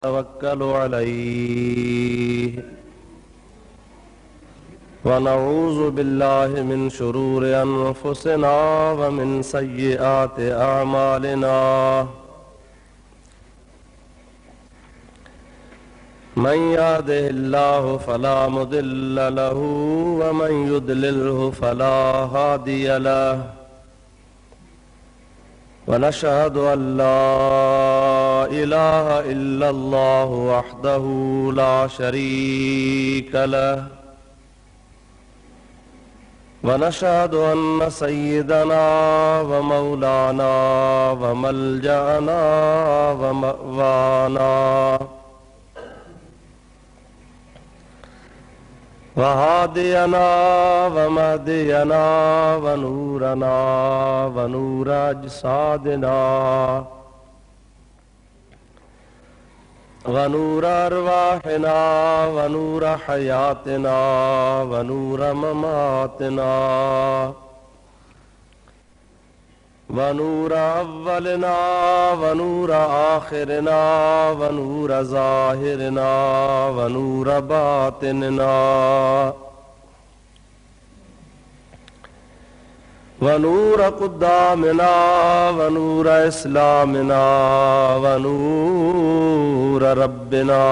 तवक्कलु अलैहि व नऊज़ु बिल्लाहि मिन शुरूरि अनफुसिना व मिन सय्यिआति अअमालिना मन यहदिहिल्लाहु फला मुदिल्ल लहु व मन युद्लिल्हु फला हादिय लहु वनशहदु अल्ला इलाहा इल्लल्लाहु वहदहु ला शरीक लह वनशहदु अन्न सय्यदना व मौलाना व मलजअना व मअवाना व हादियना व महदियना व नूरना व नूर अजसादिना व नूर अरवाहिना व नूर हयातिना व नूर ममातिना व नूर अव्वलिना व नूर आखिरिना व नूर ज़ाहिरिना व नूर बातिनिना व नूर क़ुद्दामिना व नूर इस्लामिना व नूर रब्बिना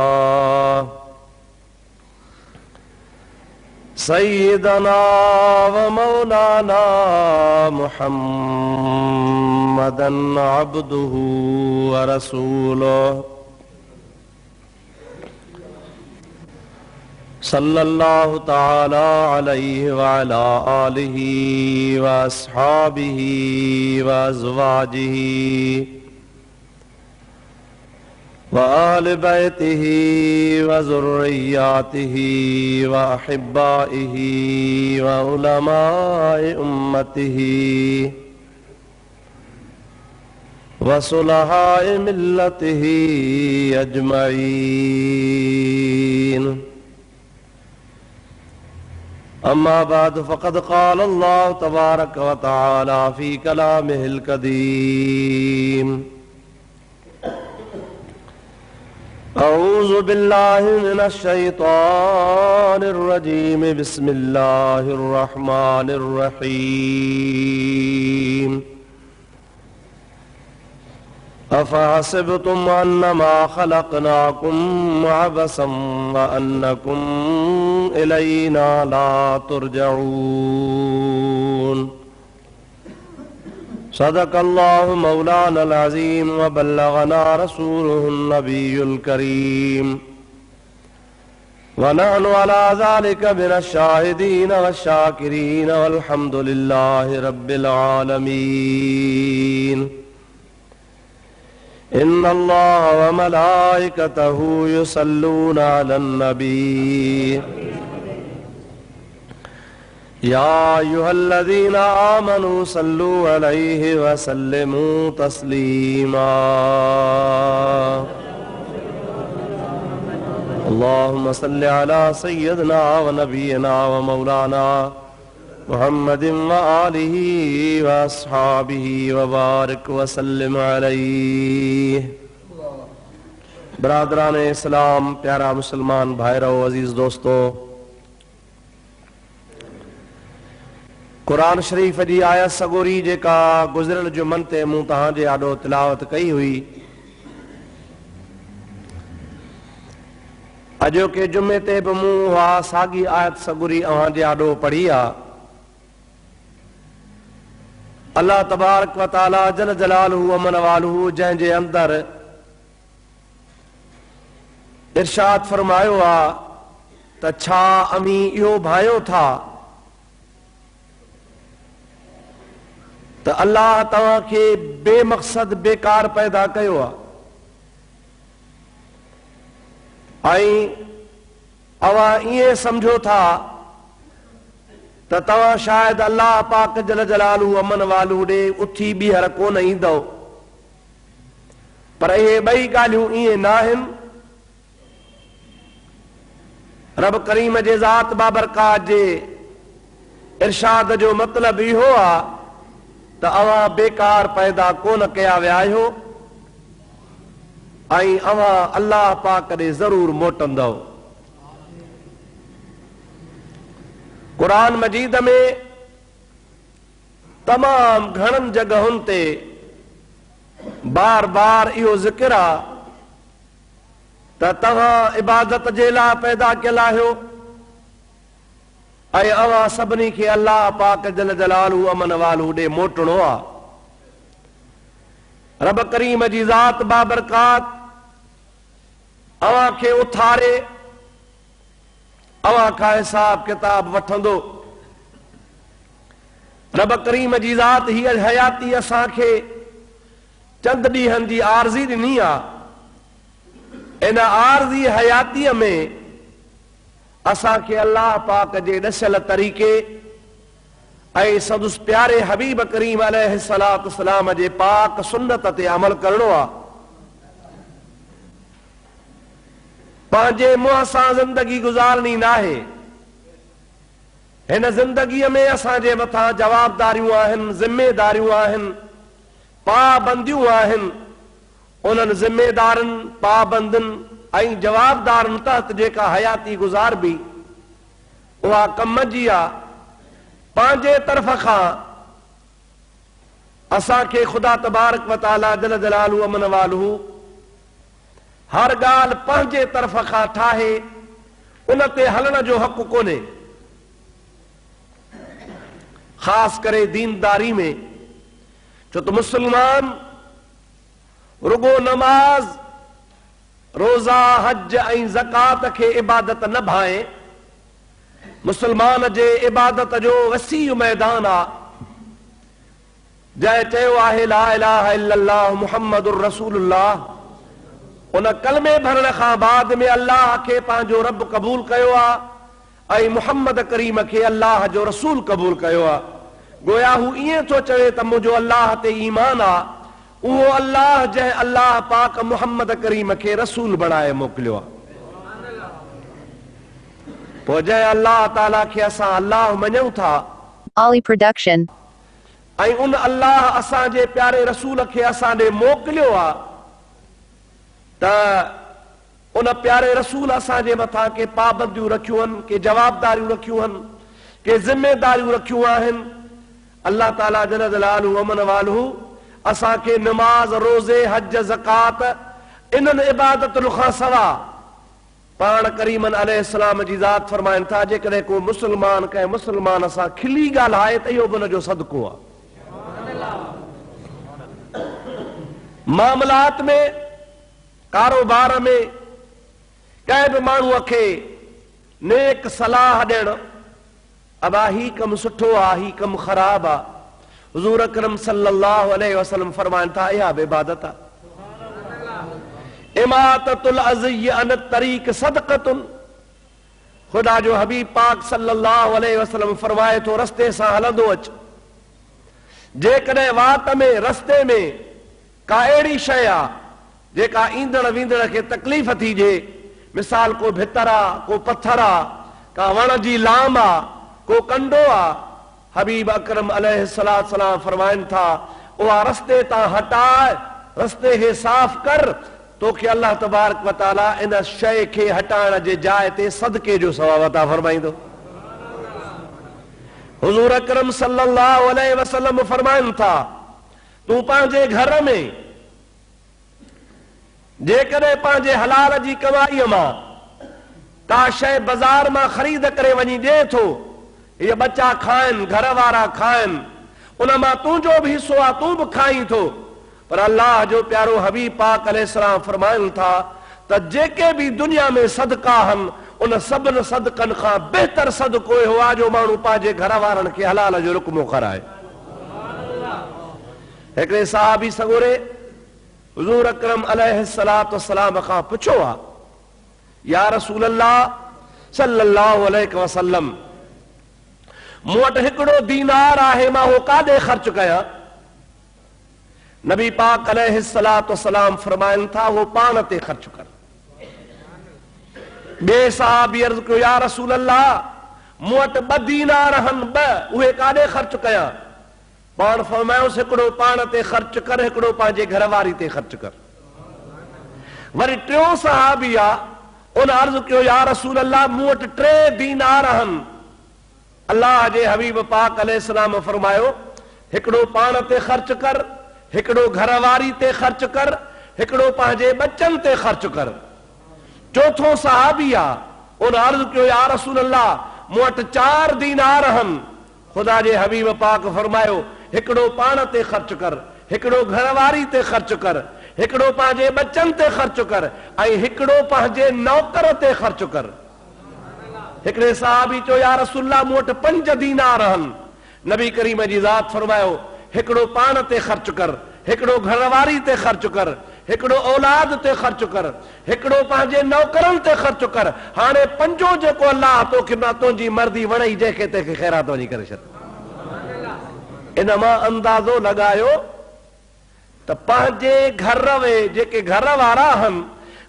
सय्यदना व मौलाना मुहम्मदन अब्दुहु व रसूलुहु सल्लल्लाहु तआला अलैहि व अला आलिहि व अस्हाबिहि व अज़वाजिहि व आलि बैतिहि व ज़ुर्रिय्यातिहि व अहिब्बाइहि व उलमाए उम्मतिहि व सुलहाए मिल्लतिहि अजमईन। अम्मा बाद फ़क़द क़ाल अल्लाहु तबारक व तआला फ़ी कलामिहिल क़दीम अऊज़ु बिल्लाहि मिनश शैतानिर रजीम बिस्मिल्लाहिर रहमानिर रहीम अफ़हसिबतुम अन्नमा ख़लक़नाकुम अबसन व अन्नकुम इलैना ला तुरजऊन। सदक़ल्लाहु मौलानल अज़ीम व बल्लगना रसूलुहुन नबियुल करीम व नहनु अला ज़ालिका मिनश शाहिदीन वश्शाकिरीन वल्हम्दुलिल्लाहि रब्बिल आलमीन। इन्नल्लाह व मलाइकतहु युसल्लूना अलन नबी या अय्युहल्लज़ीना आमनू सल्लू अलैहि व सल्लिमू तस्लीमा। अल्लाहुम्मा सल्लि अला सय्यिदिना व नबियिना व मौलाना मुहम्मदिन व आलिहि व अस्हाबिहि व बारिक व सल्लिम अलैहि। बरादरान इस्लाम, प्यारा मुसलमान भाइरो, अजीज दोस्तों, कुरान शरीफ जी आयत सगोरी जेका गुज़िरियल जुमन ते मूं तव्हांजे आॾो तिलावत कई हुई, अॼोके जुमे ते बि मूं उहा साॻी आयत सगोरी अव्हांजे आॾो पढ़ी आहे। अल्लाह तबारक व तआला जल जलालहु व मन वालहु जंहिंजे अंदर इरशाद फरमायो आहे त छा अमी इहो भायो था त अल्लाह तव्हांखे बेमक़सद बेकार पैदा कयो आहे ऐं अवां ईअं सम्झो था त तव्हां शायदि अल्लाह पाक जल जलालहु अमन वालू ॾे उथी ॿीहर कोन ईंदव, पर इहे ॿई ॻाल्हियूं ईअं न आहिनि। रब करीम जे ज़ात बाबरकात जे इरशाद जो मतिलबु इहो आहे त अवां बेकार पैदा कोन कया विया आहियो, ऐं अवां अल्लाह पाक ॾे ज़रूर मोटंदव। क़ुरान मजीद में तमाम घणनि जगहुनि ते बार बार इहो ज़िक्र आहे त तव्हां इबादत जे लाइ पैदा कयल आहियो ऐं अवां सभिनी खे अल्लाह पाक जल जलालहू अमन वालू ॾे मोटणो आहे। रब करीम जी ज़ात बाबरकात अवां खे उथारे अवां खां हिसाब किताब वठंदो। रब करीम जी ज़ात हीअ हयाती असांखे चंद ॾींहंनि जी आरज़ी ॾिनी आहे। इन आरज़ी हयातीअ में असांखे अल्लाह पाक जे ॾसियल तरीक़े ऐं संदसि प्यारे हबीब करीम अलैहिस्सलातु वस्सलाम जे पाक सुन्नत ते अमल करणो आहे। पंहिंजे मुंहं सां ज़िंदगी गुज़ारणी नाहे। हिन ज़िंदगीअ में असांजे मथां जवाबदारियूं आहिनि, ज़िम्मेदारियूं आहिनि, पाबंदियूं आहिनि। उन्हनि ज़िम्मेदारनि, पाबंदियुनि ऐं जवाबदारनि तहत जेका हयाती गुज़ारबी उहा कम जी आहे। पंहिंजे तरफ़ खां असांखे ख़ुदा तबारक व तआला जल जलालहू अमन वालहू हर ॻाल्हि पंहिंजे तरफ़ खां ठाहे उन ते हलण जो हक़ कोन्हे। ख़ासि करे दीनदारी में, छो त मुस्लमान रुगो नमाज, रोज़ा, हज ऐं ज़कात खे इबादत न भाए। मुस्लमान जे इबादत जो वसी मैदान आहे। जंहिं चयो आहे ला इलाहा इल्लल्लाह मुहम्मदुर रसूलुल्लाह, उन कलमे भरण खां बाद में अल्लाह खे पंहिंजो रब क़बूल कयो आहे ऐं मुहम्मद करीम खे अल्लाह जो रसूल क़बूल कयो आहे। गोया हू ईअं थो चवे त मुंहिंजो अल्लाह ते ईमान आहे। उहो अल्लाह जंहिं अल्लाह पाक मुहम्मद करीम खे रसूल बणाए मोकिलियो आहे। पोइ जंहिं अल्लाह ताला खे असां अल्लाह मञूं था Ali Production ऐं उन अल्लाह असांजे प्यारे रसूल खे असां ॾे मोकिलियो आहे त उन प्यारे रसूल असांजे मथां के पाबंदियूं रखियूं आहिनि, के जवाबदारियूं रखियूं आहिनि, के ज़िम्मेदारियूं रखियूं आहिनि। अल्लाह ताला जल जलालहू अमन वालहू असांखे नमाज, रोज़े, हज, ज़कात इन्हनि इबादतुनि खां सवा पाण करीमन अलैहिस्सलाम जी ज़ात फरमाइनि था जेकॾहिं को मुस्लमान कंहिं मुस्लमान सां खिली ॻाल्हाए त इहो बि हुनजो सदको आहे। मामलात में, कारोबार में कंहिं बि माण्हूअ खे नेक सलाह ॾियणु, अबा ही कमु सुठो आहे, ही कमु ख़राब आहे। हुज़ूर अकरम सल्लल्लाहु अलैहि वसल्लम फरमाइनि था इहा बि इबादत आहे। इमाततुल अज़िय अन तरीक़ सदक़तुन। ख़ुदा जो हबीब पाक सल्लल्लाहु अलैहि वसल्लम फरमाए थो रस्ते सां हलंदो अच, जेकॾहिं वाट में रस्ते में का अहिड़ी शइ आहे जेका ईंदड़ वींदड़ खे तकलीफ़ थीजे, मिसाल को भितर आहे, को पत्थर आहे, का वण जी लाम आहे, को कंडो आहे, हबीब अकरम अलैहिस्सलातु वस्सलाम फरमाइनि था उहा रस्ते तां हटाए, रस्ते खे साफ़ कर, तोखे अल्लाह तबारक व तआला इन शइ खे हटाइण जे जाइ ते सदके जो सवाब अता फरमाईंदो। हुज़ूर अकरम सल्लल्लाहु अलैहि वसल्लम फरमाइनि था तूं पंहिंजे घर में जेकॾहिं पंहिंजे हलाल जी कमाईअ मां का शइ बाज़ार मां ख़रीद करे वञी ॾे थो, इहे बच्चा खाइनि, घर वारा खाइनि, उन मां तुंहिंजो बि हिसो आहे, तूं बि खाईं थो। पर अल्लाह जो प्यारो हबीब पाक अलैहिस्सलाम फरमाइनि था त जेके बि दुनिया में सदका आहिनि उन सभिनि सदकनि खां बहितर सदको इहो आहे जो माण्हू पंहिंजे घर वारनि खे हलाल जो रुकमो कराए। हिकिड़े सहाबी सगोरे हुज़ूर अकरम अलैहिस्सलातु वस्सलाम खां पुछो आहे, या रसूल अल्लाह सल्लल्लाहु अलैहि वसल्लम, मूं वटि हिकिड़ो दीनार आहे, मां उहो काॾे ख़र्च कयां? नबी पाक अलैहिस्सलातु वस्सलाम फरमाइनि था वो पाण ते ख़र्च कर। ॿिए सहाबी अर्ज़ कयो, या रसूल अल्लाह मूं वटि 2 दीनार आहिनि, 2 उहे काॾे ख़र्च कयां? पाण फरमायोसि हिकिड़ो पाण ते ख़र्च कर, हिकिड़ो पंहिंजे घरवारी ते ख़र्च कर। वरी टियों सहाबी आ उन अर्ज़ कयो या रसूल अल्लाह मूं वटि 3 दीनार आहिनि। अल्लाह जे हबीब पाक अलैहिस्सलाम फरमायो हिकिड़ो पाण ते ख़र्च कर, हिकिड़ो घरवारी ते ख़र्च कर, हिकिड़ो पंहिंजे बच्चनि ते ख़र्च कर। चौथों सहाबी आ उन अर्ज़ कयो या रसूल अल्लाह मूं वटि 4 दीनार आहिनि। खुदा जे हबीब पाक फरमायो हिकिड़ो पाण ते ख़र्च कर, हिकिड़ो घरवारी ते ख़र्च कर, हिकिड़ो पंहिंजे बच्चनि ते ख़र्च कर ऐं हिकिड़ो पंहिंजे नौकर ते ख़र्च कर। हिकिड़े सहाबी चयो या रसूल अल्लाह मूं वटि 5 दीनार आहिनि। नबी करीम जी ज़ात फरमायो हिकिड़ो पाण ते ख़र्च कर, हिकिड़ो घरवारी ते ख़र्च कर, हिकिड़ो औलाद ते ख़र्च कर, हिकिड़ो पंहिंजे नौकरनि ते ख़र्च कर। हाणे 5 जेको अल्लाह तोखे तुंहिंजी मर्ज़ी वणई जंहिंखे तंहिंखे ख़ैरात वञी करे छॾ। इन मां अंदाज़ो लॻायो त पंहिंजे घर में जेके घर वारा आहिनि,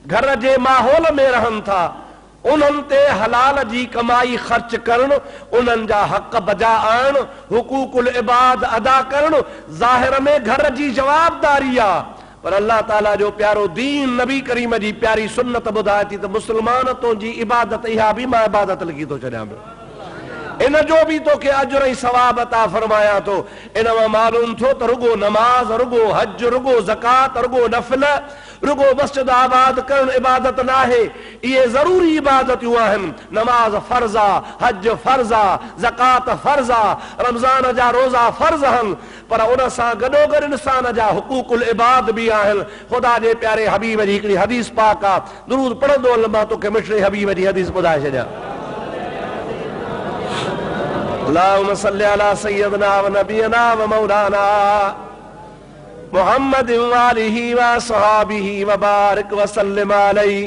घर जे माहौल में रहनि था, उन्हनि ते हलाल जी कमाई ख़र्च करणु, उन्हनि जा हक़ बजा आणणु, हुकूकुल इबाद अदा करणु ज़ाहिर में घर जी जवाबदारी आहे। पर अल्लाह ताला जो प्यारो दीन नबी करीम जी प्यारी सुन्नत ॿुधाए थी त मुस्लमान तुंहिंजी इबादत इहा बि मां इबादत लिखी थो छॾियां पियो, इन जो भी तोखे अजर ऐं सवाब अता फरमाया थो। इन मां मालूम थियो त रुगो नमाज, रुगो हज, रुगो ज़कात, रुगो नफ़िल, रुगो मस्जिद आबाद करण इबादत न आहे। इहे ज़रूरी इबादतियूं आहिनि। नमाज फर्ज़ आ, हज फर्ज़ आ, ज़कात फर्ज़ आ, रमज़ान जा रोज़ा फर्ज़ आहिनि, पर उन सां गॾोगॾु इंसान जा हुकूकुल इबाद भी आहिनि। ख़ुदा जे प्यारे हबीब जी हिकिड़ी हदीस पाक आहे, दुरूद पढ़ंदो हल मां तोखे मिठड़े हबीब जी हदीस ॿुधाए छॾियां। अल्लाहुम्मा सल्लि अला सय्यदना व नबीना व मौलाना मुहम्मद व आलिहि व सहाबिहि व बारिक व सल्लिम अलैहि।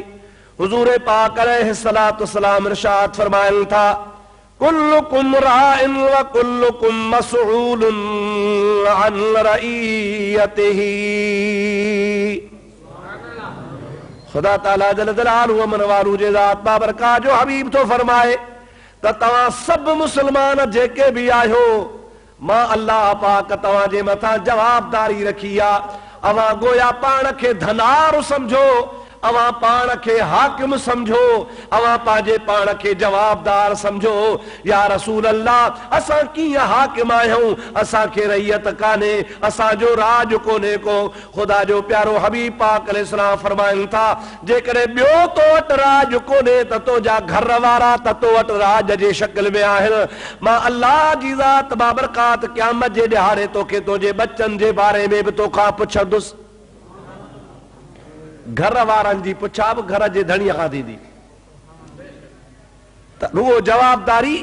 हुजूर पाक अलैहिस्सलातु वस्सलाम इरशाद फरमाया था कुल्लुकुम राइन व कुल्लुकुम मसऊलुन अन रईयतिही। खुदा ताला जल जलालहु मन वालू जे ज़ात बाबरकात जो हबीब तो फरमाए त तव्हां सभु मुस्लमान जेके भी आहियो, मां अल्लाह पाक तव्हां जे मथां जवाबदारी रखी आहे। अवां गोया पाण खे धनार समझो, अवां पाण खे हाकिम समझो, अवां पंहिंजे पाण खे जवाबदार समझो। या रसूल अल्लाह असां कीअं हाकिम आहियूं, असांखे रैयत कान्हे, असांजो राज कोन्हे को। ख़ुदा जो प्यारो हबीब पाक अलैहिस्सलाम फरमाइनि था जेकॾहिं ॿियो तो वटि राज कोन्हे त तुंहिंजा घर वारा त तो वटि राज जे शक्ल में आहिनि। मां अल्लाह जी ज़ात बाबरकात क़यामत जे ॾिहाड़े तोखे तुंहिंजे बच्चनि जे बारे में बि तोखां पुछंदुसि। घर वारनि जी पुछा बि घर जे धणीअ खां थींदी त रुगो जवाबदारी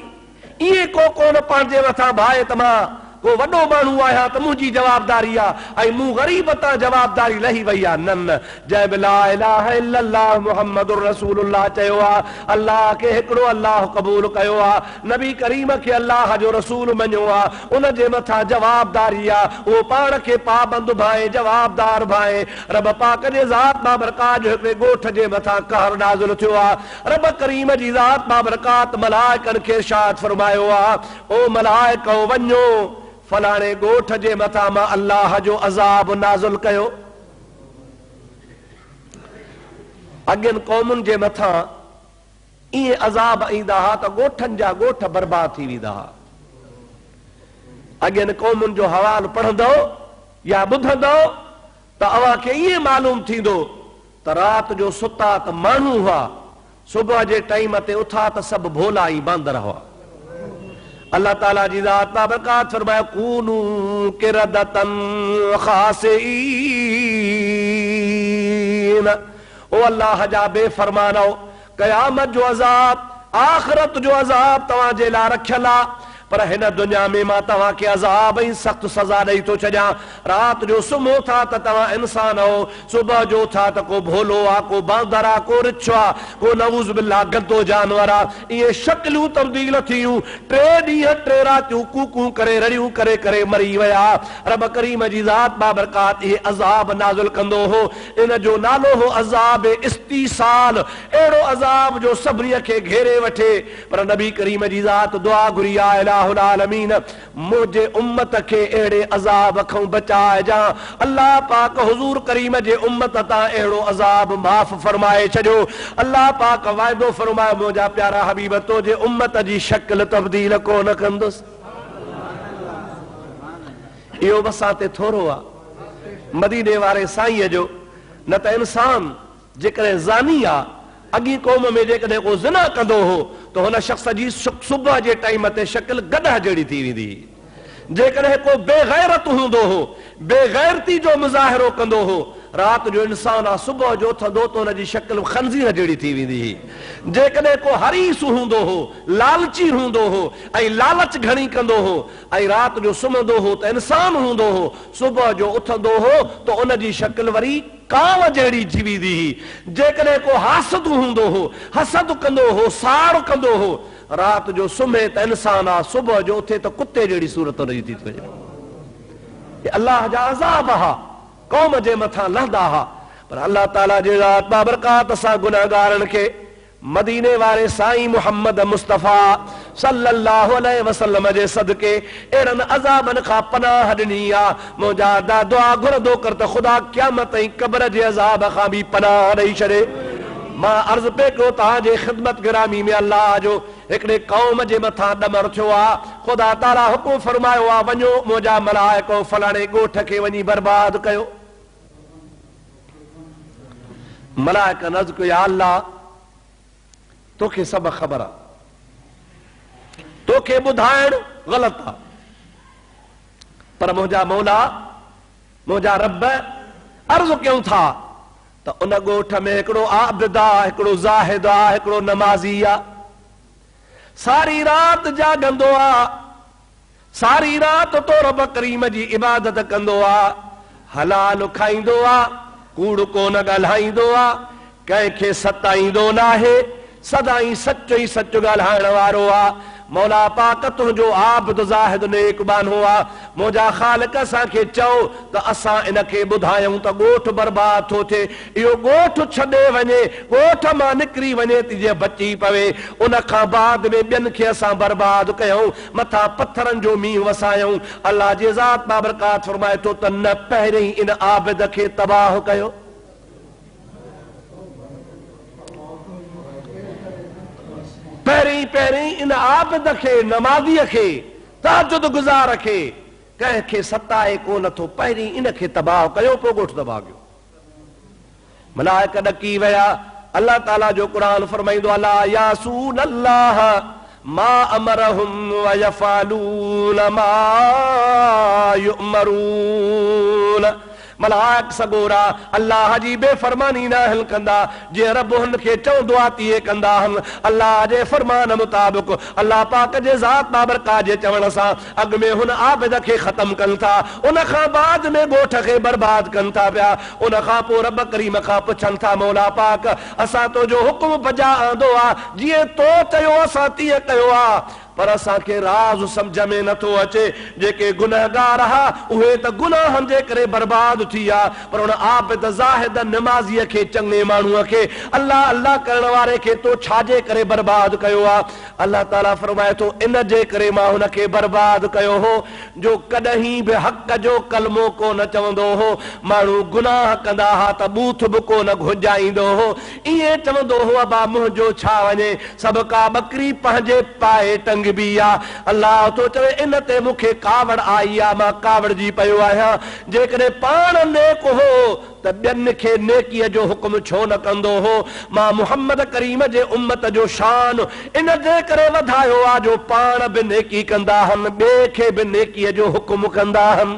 ईअं को कोन पंहिंजे मथां भाए त मां को वॾो माण्हू आहियां त मुंहिंजी जवाबदारी आहे ऐं मूं ग़रीब तां जवाबदारी लही वई आहे। न न, जंहिं बि ला इलाहा इल्लल्लाह मुहम्मदुर रसूलुल्लाह चयो आहे, अल्लाह खे हिकिड़ो अल्लाह क़बूल कयो आहे, नबी करीम खे अल्लाह जो रसूल मञियो आहे, उन जे मथां जवाबदारी आहे। उहो पाण खे पाबंद भाए, जवाबदार भाए। रब पाक जे ज़ात बाबरकात जो हिकिड़े ॻोठ जे मथां कहर नाज़िल थियो आहे। रब करीम जी ज़ात बाबरकात मलाइकनि खे इरशाद फरमायो आहे, ओ मलाइको वञो फलाणे ॻोठ जे मथां मां अल्लाह जो अज़ाब नाज़िल कयो। अॻियनि क़ौमुनि जे मथां ईअं अज़ाब ईंदा हुआ त ॻोठनि जा ॻोठ बर्बाद थी वेंदा हुआ। अॻियनि क़ौमुनि जो हवाल पढ़ंदो या ॿुधंदो त अव्हां खे ईअं मालूम थींदो त राति जो सुता त माण्हू हुआ, सुबुह जे टाइम ते उथा त सभु भोला ई बांदर हुआ। अल्लाह ताला जी ज़ात बाबरकात फरमाया कूनू किरदतन खासिईन। ओ अल्लाह जा बेफरमानो, क़यामत जो अज़ाब, आखिरत जो अज़ाब तव्हां जे लाइ रखियल आहे, पर हिन दुनिया में मां तव्हां खे अज़ाब ऐं सख़्त सज़ा ॾेई थो छॾियां। राति जो सुम्हो था त तव्हां इंसान हो, सुबुह जो था त को भोलो आहे, को बांदर आहे, को रिछ आहे, को नऊज़ बिल्लाह गद्दो जानवर आहे। इहे शक्लूं तब्दील थियूं। 3 ॾींहं 3 रातियूं कूकूं करे रड़ियूं करे करे मरी विया। रब करीम जी ज़ात बाबरकात इहे अज़ाब नाज़िल कंदो हो। इन जो नालो हो अज़ाब इस्तीसाल। अहिड़ो अज़ाब जो सभिनी खे घेरे वठे। पर नबी करीम जी ज़ात दुआ घुरी आहे, इलाहुल आलमीन मुझे उम्मत के एड़े अजाब खां बचाए जा। अल्लाह पाक हुजूर करीम जे उम्मत ता एड़ो अजाब माफ फरमाए छो। अल्लाह पाक वायदो फरमाए मुझा प्यारा हबीब तो जे उम्मत जी शक्ल तब्दील को न कंदुस। इहो बसा ते थोरो आ मदीने वारे साईं जो। न त इंसान जेकॾहिं ज़ानी आ अॻी क़ौम में जेकॾहिं को ज़िना कंदो हो त हुन शख़्स जी सुबुह जे टाइम ते शक्ल गॾह जहिड़ी थी वेंदी। जेकॾहिं को बेगैरत हूंदो हो, बेगैरती जो मुज़ाहिरो कंदो हो, रात जो इंसान आ सुबुह जो उथंदो त हुन जी शक्ल खंज़ीर जहिड़ी थी वेंदी। जेकॾहिं को हरीस हूंदो हो, लालची हूंदो हो ऐं लालच घणी कंदो हो ऐं रात जो सुम्हंदो हो त इंसान हूंदो हो, सुबुह जो उथंदो हो त उन जी शक्ल वरी कांव जहिड़ी थी वेंदी। जेकॾहिं को हासद हूंदो हो, हसद कंदो हो, साड़ कंदो हो, रात जो सुम्हे त इंसान आ सुबुह जो उथे त कुत्ते जहिड़ी सूरत हुनजी थी वञे। अल्लाह जा अज़ाब हा कौम जे मथां लहंदा हा। पर अल्लाह ताला जे ज़ात बाबरकात सां गुनाहगारनि खे मदीने वारे साईं मोहम्मद मुस्तफ़ा सल्लल्लाहु अलैहि वसल्लम जे सदके एड़न अज़ाबन खां पनाह ॾिनी आ। मुंहिंजा दुआ घुरंदो कर त ख़ुदा क़यामत ऐं क़ब्र जे अज़ाब खां बि पनाह ॾेई छॾे। मां अर्ज़ पे कयो तव्हांजे ख़िदमत गिरामी में अल्लाह जो हिकिड़े क़ौम जे मथां ॾमर थियो आ। ख़ुदा ताला हुकुम फरमायो आ वञो मुंहिंजा मलाइको फलाणे ॻोठ खे वञी बर्बाद कयो। मलाइक अर्ज़ कयो या अल्लाह तोखे सभु ख़बर आ, तोखे ॿुधाइण ग़लति आ, पर मुंहिंजा मौला मुंहिंजा रब अर्ज़ कयूं था त उन ॻोठ में हिकिड़ो आबिद आ, हिकिड़ो ज़ाहिद आ, हिकिड़ो नमाज़ी आ, सारी रात जागंदो आ, सारी रात तो रब करीम जी इबादत कंदो आ, हलाल खाईंदो आ, कूड़ कोन ॻाल्हाईंदो आ, कंहिंखे सताईंदो नाहे, सदाई सचो ई सचो ॻाल्हाइण वारो आ। मौला पाक तुंहिंजो आबिद ज़ाहिद नेक बानो आ। मुंहिंजा ख़ालिक असांखे चओ त असां इनखे ॿुधायूं त ॻोठ बर्बाद थो थिए, इहो ॻोठ छॾे वञे, ॻोठ मां निकिरी वञे त जीअं बची पवे, उन खां बाद में ॿियनि खे असां बर्बाद कयूं, मथां पत्थरनि जो मींहुं वसायूं। अल्लाह जे ज़ात बाबरकात फरमाए थो त न पहिरीं इन आबिद खे तबाह कयो। पहिरीं पहिरीं इन आबिद खे, नमाज़ीअ खे, तहज्जुद गुज़ार खे, कंहिंखे सताए कोन थो, पहिरीं इन खे तबाह कयो, पोइ ॻोठ तबाह कयो। मलाइक ॾकी विया। अल्लाह ताला जो क़ुरान फरमाईंदो अला यासून अल्लाह मा अमरहुम व यफअलून मा युअमरून। मलाइक सगोरा अल्लाह जी बेफरमानी न हल कंदा, जे रब हुन खे चवंदो आ तीअं कंदा हन। अल्लाह जे फरमान मुताबिक अल्लाह पाक जे ज़ात बाबरकात जे चवण सां अॻ में हुन आबिद खे ख़त्म कनि था, उन खां बाद में ॻोठ खे बर्बाद कनि था पिया। उन खां पोइ रब करीम खां पुछनि था मौला पाक असां तुंहिंजो हुकुम बजा आंदो आ, जीअं तो चयो असां तीअं कयो आ, पर असांखे राज़ सम्झ में नथो अचे। जेके गुनहगार हा उहे त गुनाहनि जे करे बर्बाद थी आ, पर उन आबिद ज़ाहिद नमाज़ीअ खे, चङे माण्हूअ खे, अल्लाह अल्लाह करण वारे खे तो छाजे करे बर्बाद कयो आ? अल्लाह ताला फरमाए थो इन जे करे मां हुन खे बर्बाद कयो हो जो कॾहिं बि हक़ जो कलमो कोन चवंदो हो। माण्हू गुनाह कंदा हा त बूथ बि कोन घुजाईंदो हो, ईअं चवंदो हो अबा मुंहिंजो छा वञे, सभु का बकरी पंहिंजे पाए टंग भी आ। अल्लाह तो चवे इन ते मूंखे कावड़ आई आ, मां कावड़ जी पियो आहियां। जेकॾहिं पाण नेक हो त ॿियनि खे नेकीअ जो हुकुम छो न कंदो हो? मां मुहम्मद करीम जे उम्मत जो शान इन जे करे वधायो आ जो पाण बि नेकी कंदा हन, ॿिए खे बि नेकीअ जो हुकुम कंदा हन।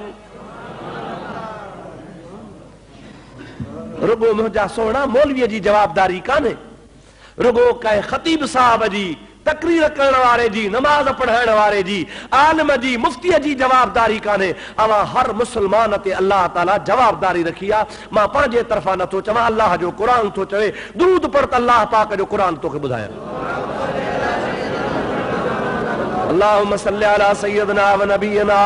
रुगो मुंहिंजा सोना मौलवीअ जी जवाबदारी कान्हे, रुगो कंहिं ख़तीब साहब जी, तकरीर करण वारे जी, नमाज पढ़ाइण वारे जी, आलिम जी, मुफ्तीअ जी जवाबदारी कान्हे। अवां हर मुसलमान ते अल्लाह ताला जवाबदारी रखी आ। मां पंहिंजे तरफ़ां नथो चवां, अल्लाह जो क़ुरान थो चवे, दुरूद पढ़ त अल्लाह पाक जो क़ुरान तोखे ॿुधायां। अल्लाहुम्मा सल्लि अला सय्यदना व नबियना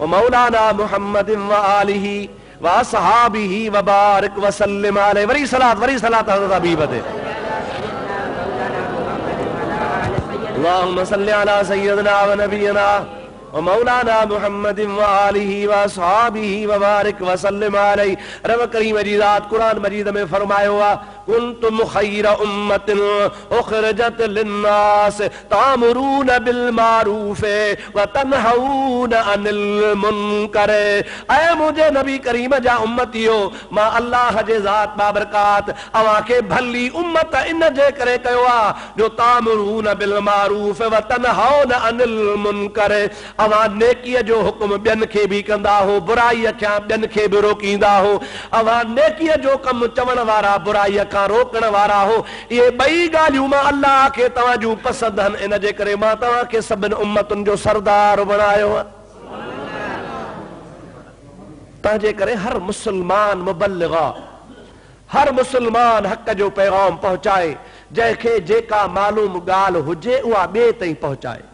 व मौलाना मुहम्मदिन व आलिहि व असहाबिहि व बारिक व सल्लिम अलैहि। वरी सलात हज़रत हबीब ते। اللهم صل على سيدنا ونبينا ومولانا محمد وآلہ وصحابہ وبارک وسلم علیہ. رب کریم جی ذات قرآن مجید میں فرمایا ہوا کنتم خیر امت اخرجت للناس تامرون بالمعروف وتنہون عن المنکر. اے مجھے نبی کریم جا امتیو ما اللہ جے ذات بابرکات اواں کے بھلی امت ان جے کرے کہوا جو تامرون بالمعروف وتنہون عن المنکر. اواں نیکی جو حکم بین کے بھی کندا ہو برائی کیا بین کے بھی روکیندا ہو. اواں نیکی جو کم چون وارا برائی کا روکن وارا ہو. یہ بئی گالیوں ما اللہ کے توجہ پسند ہن ان جے کرے ما تواں کے سبن امتن جو سردار بنایو. تاجے کرے ہر مسلمان مبلغا ہر مسلمان حق جو پیغام پہنچائے جے کے جے کا معلوم گال ہوجے اوا بے تائیں پہنچائے.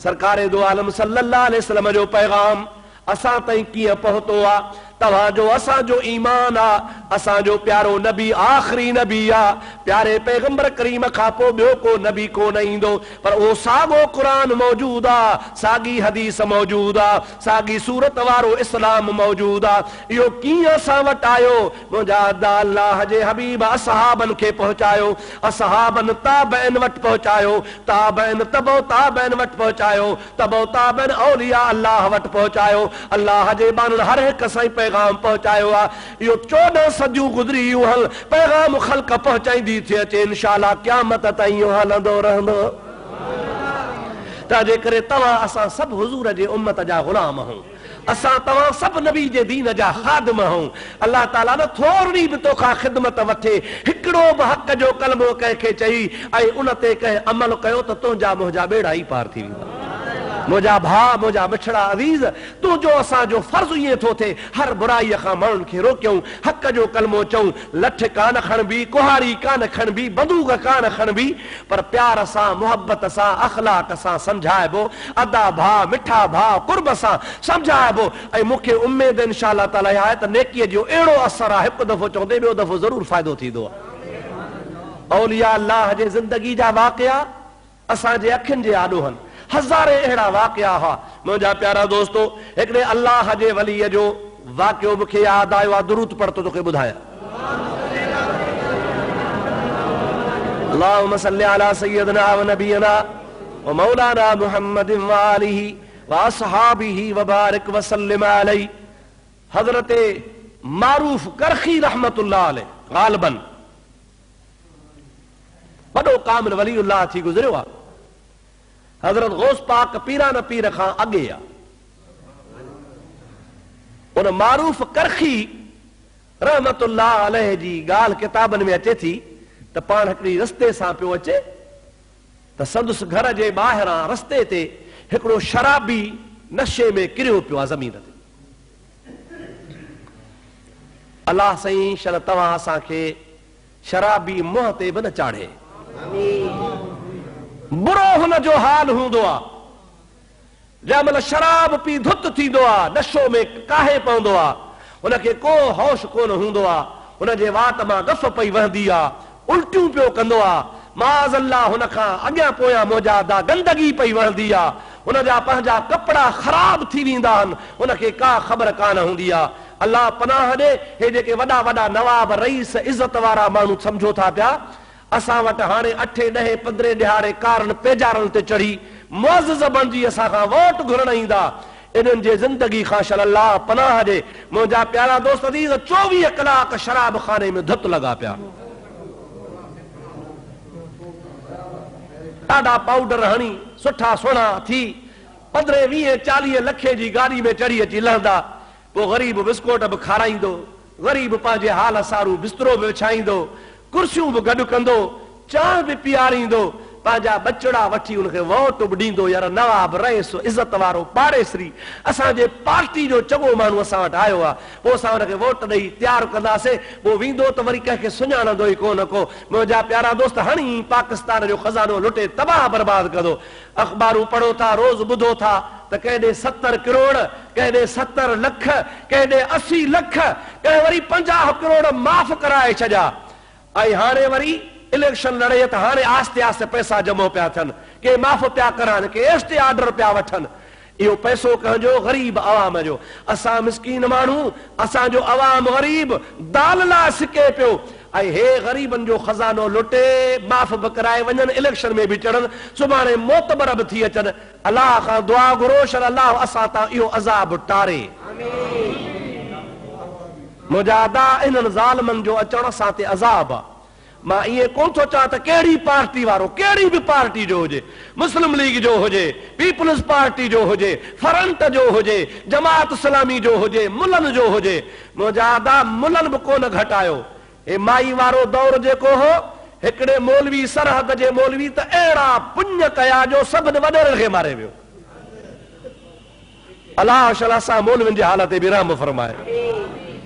سرکار دو عالم صلی اللہ علیہ وسلم جو پیغام اساں تائیں کیے پہنچو آ تواں جو اساں جو ایمان آ اساں جو پیارو نبی آخری نبی آ پیارے پیغمبر کریم کھاپو بیو کو نبی کو نہیں دو پر او ساگو قرآن موجود آ ساگی حدیث موجود آ ساگی صورت وارو اسلام موجود آ. یو کیوں اساں وٹ آیو مجاد اللہ جے حبیب اصحابن کے پہنچایو اصحابن تابعین وٹ پہنچایو تابعین تبو تابعین وٹ پہنچایو تبو تابعین اولیاء اللہ وٹ پہنچایو اللہ جے بانن ہر ایک سائیں پیغام پہنچایو آ. یو 14 صدیوں گزری یو حل پیغام خلق پہنچائی دی تھی اچھے انشاءاللہ قیامت تائیں یو حلندو رہندو. تاجے کرے تواں اساں سب حضور جے امت جا غلام ہوں اساں تواں سب نبی جے دین جا خادم ہوں. اللہ تعالیٰ نے تھوڑی بھی تو کا خدمت وٹھے ہکڑو بھی حق جو کلمو کہہ کے چئی اے انتے کہے عمل کہو تو تنجا مہجا بیڑا ہی پار تھی ویندو. مجھا بھا مجھا مچھڑا عزیز تو جو اساں جو فرض یہ تھو تھے ہر برائی خاں مانن کے روکیوں حق جو کلمو چوں لٹھ کان کھن بھی کوہاری کان کھن بھی بندوق کان کھن بھی پر پیار اساں محبت اساں اخلاق اساں سمجھائے بو ادا بھا مٹھا بھا قرب اساں سمجھائے بو. اے مکھے امید انشاءاللہ تعالی ہے تے نیکی جو ایڑو اثر ہے ہک دفعہ چوندے ॿियो دفعہ ضرور فائدو تھیندو. اولیاء اللہ جے زندگی جا واقعہ اساں جے اکھن جے آڏو ہن ہزارے اہڑا واقعہ ہا. مجھا پیارا دوستو ایکڑے اللہ جے ولی جو واقعو مکھے یاد آئیو درود پڑھتو تو کے بدھایا. اللہم صلی علی سیدنا و نبینا و مولانا محمد و آلہ و اصحابہ وبارک وسلم علیہ. حضرت معروف کرخی رحمت اللہ علیہ غالباً بڑو کامل ولی اللہ تھی گزرے ہوا. حضرت غوث پاک پیران پیر خان اگے آ ان معروف کرخی رحمت اللہ علیہ جی گال کتابن میں اچے تھی تو پان ہکڑی رستے سان پیو اچے تو سندس گھر جے باہراں رستے تے ہکڑو شرابی نشے میں کریو پیو زمین تے. اللہ سائیں شل تواں اساں کے شرابی منہ تے بن چاڑھے. برو ہن جو حال ہوندو آ جامل شراب پی دھت تھیندو آ نشو میں کاہے پوندو آ ان کے کو ہوش کون ہوندو آ ان جے وات ماں گف پئی وہندی آ الٹیوں پیو کندو آ معاذ اللہ ان کھاں اگیاں پویاں موجادا گندگی پئی وہندی آ ان جا پنجا کپڑا خراب تھی ویندا ہن ان کے کا خبر کان ہوندی آ. اللہ پناہ دے ہے جے کے وڈا وڈا نواب رئیس عزت وارا مانو سمجھو تھا پیا اساں وٹ ہانے 8 10 15 ॾिहाड़े کارن پیجارن تے چڑھی معزز بنجی اساں کھاں ووٹ گھرن ایندا انہن جے زندگی خاشل اللہ پناہ دے. مجھا پیارا دوست عزیز 24 کلاک شراب خانے میں دھت لگا پیا. ڈاڈا پاؤڈر ہنی سٹھا سونا تھی 15 20 40 لکھے جی گاڑی میں چڑھی اچی لہندا پو غریب بسکوٹ بھی کھارائیندو غریب پانجے حال سارو بسترو بھی وچھائیندو کرسیوں بھی گڈ کندو چاہ بھی پیاریندو پانجا بچڑا وٹھی ان کے ووٹ بھی ڈیندو. یار نواب رئیس عزت وارو پاڑیسری اساں جے پارٹی جو چگو مانو اساں وٹ آیو آ پو اساں ان کے ووٹ ڈئی تیار کنداسے وہ ویندو تو وری کہہ کے سنجاندو ہی کون کو. مجھا پیارا دوست ہنی پاکستان جو خزانو لٹے تباہ برباد کندو. اخباروں پڑھو تھا روز بدھو تھا تو کہہ دے 70 کروڑ کہہ دے 70 لکھ کہہ دے 80 لکھ کہہ وری 50 کروڑ معاف کرائے چھجا. ائی ہانے وری इलेक्शन लड़े त हाणे आस्ते आस्ते पैसा जमो पिया थियनि, के माफ़ पिया करनि, के एस्टे आर्डर पिया वठनि। इहो पैसो कंहिंजो ग़रीब अवाम जो। असां मिस्कीन माण्हू, असांजो अवाम ग़रीब दाल लाइ सिके पियो ऐं हे ग़रीबनि जो खज़ानो लुटे, माफ़ बि कराए वञनि, इलेक्शन में बि चढ़नि, सुभाणे मोतबर बि थी अचनि। अलाह खां दुआ घुरो छॾ अलाह असां तां इहो अज़ाब टारे। मुजादा इन्हनि ज़ालिमनि जो अचण असां ते अज़ाब आहे। मां इएं कोन थो चवां त कहिड़ी पार्टी वारो, कहिड़ी बि पार्टी जो हुजे, मुस्लिम लीग जो हुजे, पीपल्स पार्टी जो हुजे, फ्रंट जो हुजे, जमात इस्लामी जो हुजे, मुल्हनि जो हुजे, मुजादा मुल्हनि बि कोन घटायो। हे माई वारो दौर जेको हो, हिकिड़े मौलवी सरहद जे मौलवी त अहिड़ा पुण्य कया जो सभिनि वॾेरनि खे मारे वियो। अलाह शला सां मौलवियुनि जी हालत बि रहम फरमाए।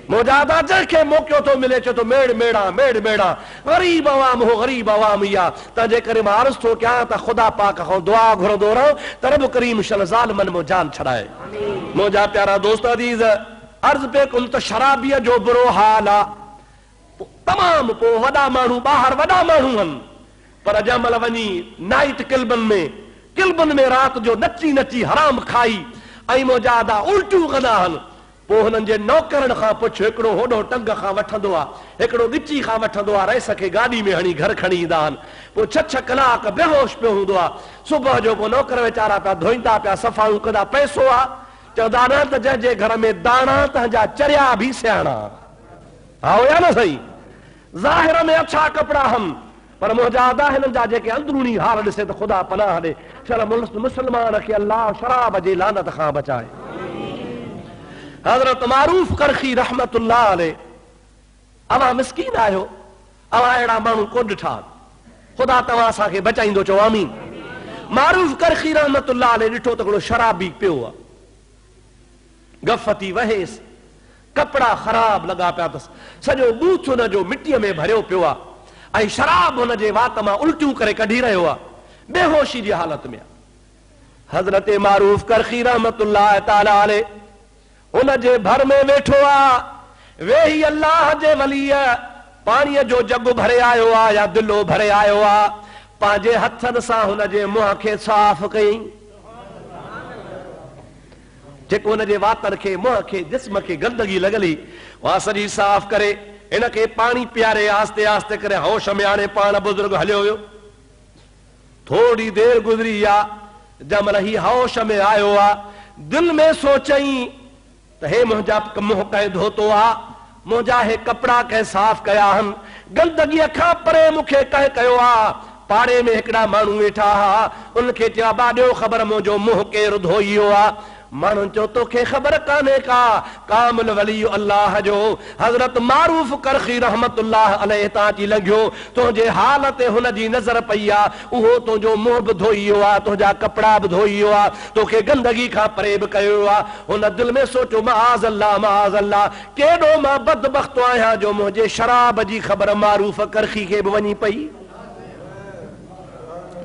मुजादा जंहिंखे मौक़ो थो मिले चए थो मेड़ मेड़ा मेड़ मेड़ा, ग़रीब अवाम हो, ग़रीब अवाम इहा। तंहिंजे करे मां अर्ज़ु थो कयां त ख़ुदा पाक खां दुआ घुरंदो रहो त रब करीम शल ज़ालिमनि मां जान छॾाए। मुंहिंजा प्यारा दोस्त अज़ीज़, अर्ज़ु पे कुल त शराबीअ जो बुरो हाल आहे। तमामु पोइ वॾा माण्हू ॿाहिरि वॾा माण्हू आहिनि, पर जंहिंमहिल वञी नाइट क्लबनि में राति जो नची नची हराम खाई ऐं मुजादा उल्टियूं कंदा आहिनि। पोइ हुननि जे नौकरनि खां पुछ, हिकिड़ो होॾो टंग खां वठंदो आहे, हिकिड़ो ॻिची खां वठंदो आहे, रईस खे गाॾी में हणी घर खणी ईंदा आहिनि। पोइ 6 कलाक बेहोश पियो हूंदो आहे। सुबुह जो पोइ नौकर वीचारा पिया धोईंदा पिया, सफ़ाइयूं कंदा। पैसो आहे, चवंदा न त जंहिंजे घर में दाणा तंहिंजा चरिया बि सियाणा। हा या न सही? ज़ाहिर में अच्छा कपिड़ा हम, पर मुजादा हिननि जा जेके अंदरूनी हाल ॾिसे त ख़ुदा पनाह ॾे। चल मुस्लमान खे अल्लाह शराब जी लानत खां बचाए। हज़रत मारूफ करखी रहमतुल्लाह अलैह, अवां मिस्कीन आहियो, अवां अहिड़ा माण्हू कोन ॾिठा, ख़ुदा तव्हां असांखे बचाईंदो, चओ आमीन। मारूफ करखी रहमतुल्लाह अलैह ॾिठो त हिकिड़ो शराबी पियो आहे, गफ़ती वहेसि, कपिड़ा ख़राब लॻा पिया अथसि, सॼो बूथ हुनजो मिटीअ में भरियो पियो आहे ऐं शराब हुनजे वात मां उल्टियूं करे कढी रहियो आहे, बेहोशी जी हालत में। हज़रत मारूफ करखी रहमतुल्लाह ताला अलैह हुनजे भर में वेठो आहे, वेही अल्लाह जे वलीअ पाणीअ जो जग भरे आयो आहे या दिलो भरे आयो आहे, पंहिंजे हथनि सां हुनजे मुंहं खे साफ़ कयईं। जेको हुनजे वातनि खे, मुंहं खे, जिस्म खे गंदगी लॻली, उहा सॼी साफ़ करे हिनखे पाणी पीआरे आस्ते आस्ते करे होश में आणे पाण बुज़ुर्ग हलियो वियो। थोड़ी देर गुज़री आहे, जंहिंमहिल ही होश में आयो आहे, दिल में सोचई त हे मुंहिंजा मुंहुं कंहिं धोतो आहे, मुंहिंजा हे कपिड़ा कंहिं साफ़ कया आहिनि, गंदगीअ खां परे मूंखे कंहिं कयो आहे। पाड़े में हिकिड़ा माण्हू वेठा हुआ, उनखे चयो बा ॾियो ख़बर मुंहिंजो मुंहुं केरु धोइयो आहे। माण्हुनि चयो तोखे ख़बर कान्हे का, कामिल वली अल्लाह जो हज़रत मारूफ करखी रहमतुल्लाह अलैह तां अची लंघियो, तुंहिंजे हाल ते हुनजी नज़र पई आहे, उहो तुंहिंजो मुंहुं बि धोइयो आहे, तुंहिंजा कपिड़ा बि धोइयो आहे, तोखे गंदगी खां परे बि कयो आहे। हुन दिल में सोचियो माज़ अल्लाह, केॾो मां बदबख्त आहियां जो मुंहिंजे शराब जी ख़बर मारूफ करखी खे बि वञी पई।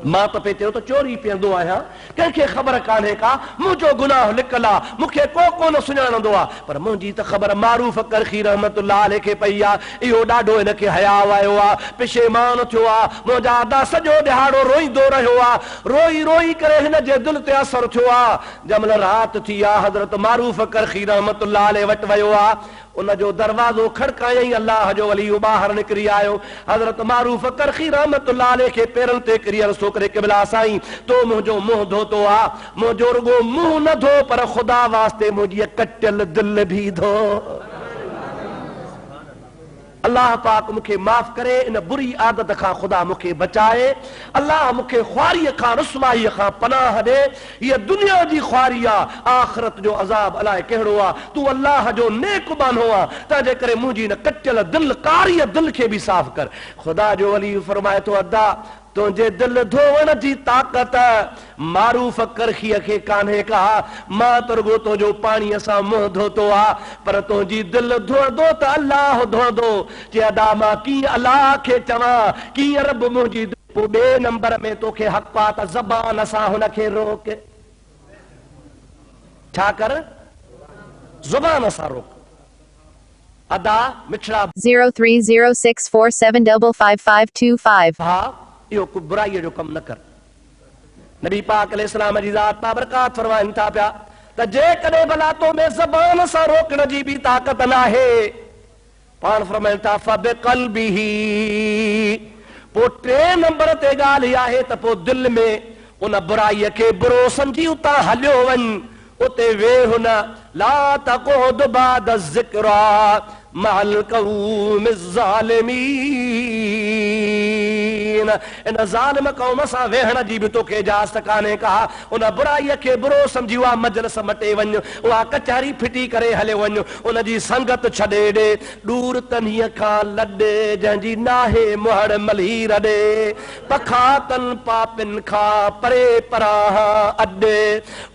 मां त पे चयो त चोरी पीअंदो आहियां, कंहिंखे ख़बर कान्हे का, मुंहिंजो गुनाह लिकल आहे, मूंखे को कोन सुञाणंदो आहे, पर मुंहिंजी त ख़बर मारूफ करखी रहमतुल्लाह अलैह खे पई आहे। इहो ॾाढो हिनखे हया आयो आहे, पिशेमान थियो आहे। मुंहिंजा अदा सॼो ॾिहाड़ो रोईंदो रहियो आहे, रोई रोई करे हिन जे दिलि ते असरु थियो आहे। जंहिंमहिल राति थी आहे, हज़रत मारूफ करखी रहमतुल्लाह अलैह वटि वियो आहे, उनजो दरवाज़ो खड़कायई, अल्लाह जो वली ॿाहिरि निकिरी आयो। हज़रत मारूफ करखी रहमतुल्लाह अलैह खे पेरनि ते किरी अर्ज़ु करे क़िबला साईं, तो मुंहिंजो मुंहुं धोतो आहे, मुंहिंजो रुगो मुंहुं न धो पर ख़ुदा वास्ते मुंहिंजी कटियल दिलि बि धो। अल्लाह पाक मूंखे माफ़ करे, इन बुरी आदत खां ख़ुदा मूंखे बचाए। अल्लाह मूंखे ख्वारीअ खां, रुसवाईअ खां पनाह ॾे। हीअ दुनिया जी ख्वारी आहे, आख़िरत जो अज़ाब अलाए कहिड़ो आहे। तूं अल्लाह जो नेक बानो आहे, तंहिंजे करे मुंहिंजी न कटियल दिलि, कारीअ दिलि खे बि साफ़ कर। ख़ुदा जो वली फरमाए थो, अदा तुंहिंजे दिलि धोअण जी ताक़त मारूफ करखीअ खे कान्हे का। मां त रुगो तुंहिंजो पाणीअ सां मुंहुं धोतो आहे, पर तुंहिंजी दिलि धोअंदो त अल्लाह धोअंदो। चए अदा मां कीअं अल्लाह खे चवां, कीअं रब मुंहिंजी। पोइ ॿिए नंबर में तोखे हक़ आहे त ज़बान सां हुनखे रोक। छा कर? ज़ुबान सां रोक। अदा मिठड़ा 030647555525. हा इहो को बुराई जो कम न कर। नबी पाक अलैहिस्सलाम जी ज़ात बाबरकात फरमाइनि था पिया त जेकॾहिं भला तो में ज़बान सां रोकण जी बि ताक़त न आहे पाण फरमाइनि था फबिक़ल्बिही पोइ टे नंबर ते ॻाल्हि आहे त पोइ दिलि में उन बुराईअ खे बुरो सम्झी उतां हलियो वञ उते वेह हुन ला तक़ुद बाद ज़िक्रा मअल क़ौम ज़ालिमीन इन ज़ालिम क़ौम सां वेहण जी बि तोखे इजाज़त कान्हे का। उन बुराईअ खे बुरो सम्झी उहा मजलिस मटे वञ उहा कचहरी फिटी करे हले वञ उन जी संगत छॾे ॾे दूर तनीअ खां लॾे जंहिंजी नाहे मुहड़ मली रॾे पखातन पापिन खां परे परां अॾे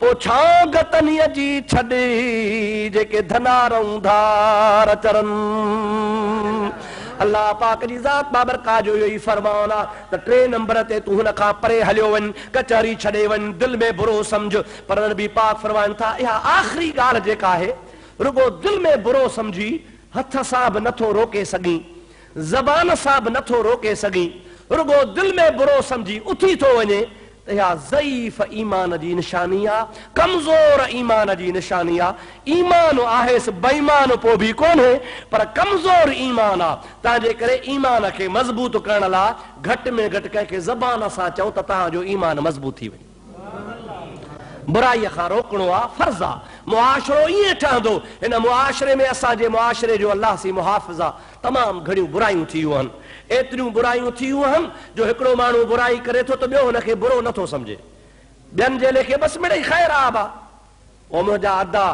पोइ छांग तनीअ जी छॾे जेके धनारऊं धार चरन। अल्लाह पाक जी ज़ात बाबरकात जो यही फरमान आ त टे नंबर ते तू हुन खां परे हलियो वञ कचहरी छॾे वञ दिल में बुरो समझ। पर नबी पाक फरमाइनि था इहा आख़िरी ॻाल्हि जेका आहे रुगो दिल में बुरो समझी हथ सां बि नथो रोके सघीं ज़बान सां बि नथो रोके सघीं रुगो दिल में बुरो समझी उथी थो वञे त इहा ज़ईफ़ ईमान जी निशानी आहे कमज़ोर ईमान जी निशानी आहे। ईमान आहेसि बेईमान पोइ बि कोन्हे पर कमज़ोर ईमान आहे। तंहिंजे करे ईमान खे मज़बूत करण लाइ घटि में घटि कंहिंखे ज़बान सां चऊं त तव्हांजो ईमान मज़बूत थी वञे। बुराईअ खां रोकणो आहे फर्ज़ आहे। मुआशरो ईअं ठहंदो हिन मुआशरे में असांजे मुआशरे जो अल्लाह सी मुहाफ़िज़ आहे। तमामु घणियूं बुरायूं थियूं आहिनि एतिरियूं बुरायूं थियूं आहिनि जो हिकिड़ो माण्हू बुराई करे थो त ॿियो हुनखे बुरो नथो सम्झे ॿियनि जे लेखे बसि मिड़ई ख़ैर आब आहे। ओ मुंहिंजा अदा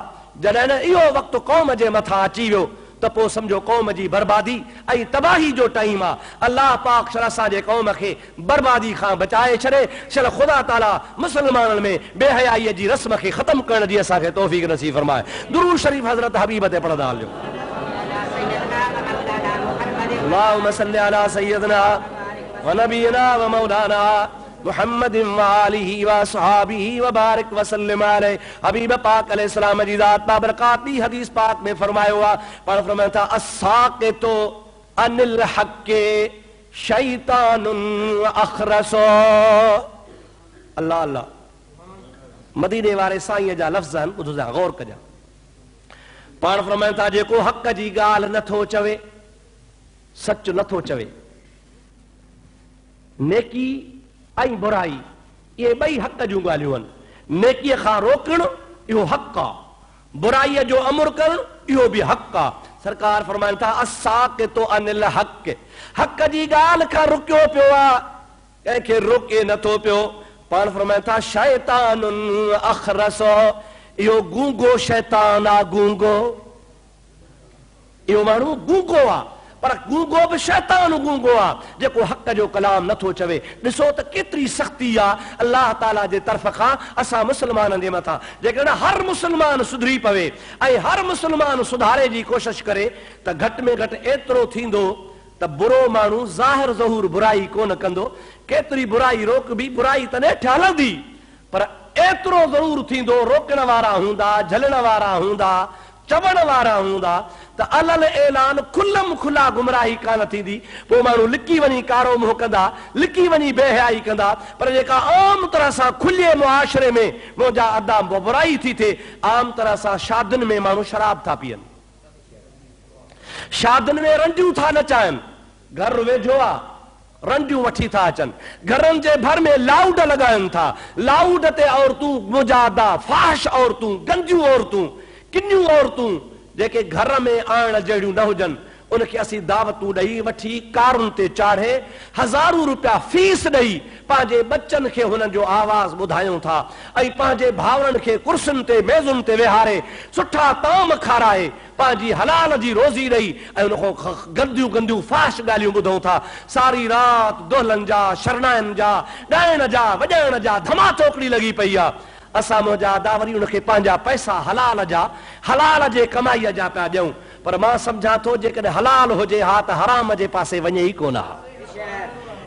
जॾहिं न इहो वक़्तु क़ौम जे मथां अची वियो त पोइ सम्झो क़ौम जी बर्बादी ऐं तबाही जो टाइम आहे। अल्लाह पाक शल असांजे क़ौम खे बर्बादी खां बचाए छॾे शल ख़ुदा ताला मुस्लमाननि में बेहयाईअ जी रस्म खे ख़तमु करण जी असांखे तौफ़ीक़ नसीब फरमाए। दुरूद शरीफ़ हज़रत हबीब ते पढ़ंदा हलियो। अल्लाहुम्मा सल्लि अला सय्यदना व नबीना व मौलाना मुहम्मद व आलिहि व असहाबिहि व बारिक व सल्लिम अलैहि। हबीब पाक अलैहिस्सलाम जी ज़ात बाबरकात भी हदीस पाक में फरमायो आहे पर फरमाया था अस्साक़ितु अनिल हक़्क़ि शैतानुन अख़रसो। अल्लाह अल्लाह मदीने वारे साईं जा लफ़्ज़ आहिनि ॿुधजा गौर कजा। पाण फरमाया था जेको हक़ जी ॻाल्हि नथो चवे सच नथो चवे नेकी ऐं बुराई ये ॿई हक़ जूं ॻाल्हियूं आहिनि। नेकीअ खां रोकणु इहो हक़ आहे बुराईअ जो अमर करणु इहो बि हक़ आहे। सरकार फरमाइनि था अस्साक़ितु अनिल हक़्क़ि हक़ जी ॻाल्हि खां रुकियो पियो आहे कंहिंखे रोके नथो पियो। पाण फरमाइनि था शैतानुन अख़रसो इहो गूंगो शैतान आहे गूंगो इहो माण्हू गूंगो आहे पर गूंगो बि शैतान गूंगो आहे जेको हक़ जो कलाम नथो चवे। ॾिसो त केतिरी सख़्ती आहे अल्लाह ताला जे तरफ़ खां असां मुस्लमाननि जे मथां। जेकॾहिं हर मुस्लमान सुधरी पवे ऐं हर मुस्लमान सुधारे जी कोशिशि करे त घटि में घटि एतिरो थींदो त बुरो माण्हू ज़ाहिर ज़हूर बुराई कोन कंदो। केतिरी बुराई रोक बि बुराई त नेठि हलंदी पर एतिरो ज़रूर थींदो रोकण वारा हूंदा झलण वारा हूंदा चवण वारा हूंदा त अलल ऐलान खुलम खुला गुमराही कान थींदी। पोइ माण्हू लिकी वञी कारो मुंहुं कंदा लिकी वञी बेहयाई कंदा पर जेका आम तरह सां खुले मुआशरे में मुंहिंजा अदा बुराई थी थिए आम तरह सां शादियुनि में माण्हू शराब था पीअनि शादियुनि में रंडियूं था नचाइनि घर वेझो आहे रंडियूं वठी था अचनि घरनि जे भर में लाउड लॻाइनि था लाउड ते औरतूं मुंहिंजा अदा फाहिश औरतूं गंदियूं औरतूं किनियूं औरतूं जेके घर में आणण जहिड़ियूं न हुजनि उनखे असीं दावतूं ॾेई वठी कारुनि ते चाढ़े हज़ारूं रुपया फीस ॾेई पंहिंजे बच्चनि खे हुननि जो आवाज़ ॿुधायूं था ऐं पंहिंजे भाउरनि खे कुर्सियुनि ते मेज़ुनि ते वेहारे सुठा ताम खाराए पंहिंजी हलाल जी रोज़ी ॾेई ऐं उनखां गंदियूं गंदियूं फाश ॻाल्हियूं ॿुधूं था। सारी राति दोहलनि जा शरणाइनि जा ॻाइण जा वॼाइण जा धमा चौकड़ी लॻी पई आहे। असां मुंहिंजा अदा वरी उनखे पंहिंजा पैसा हलाल जे कमाईअ जा पिया ॾियूं पर मां सम्झां थो जेकॾहिं हलाल हुजे हा त हराम जे पासे वञे ई कोन।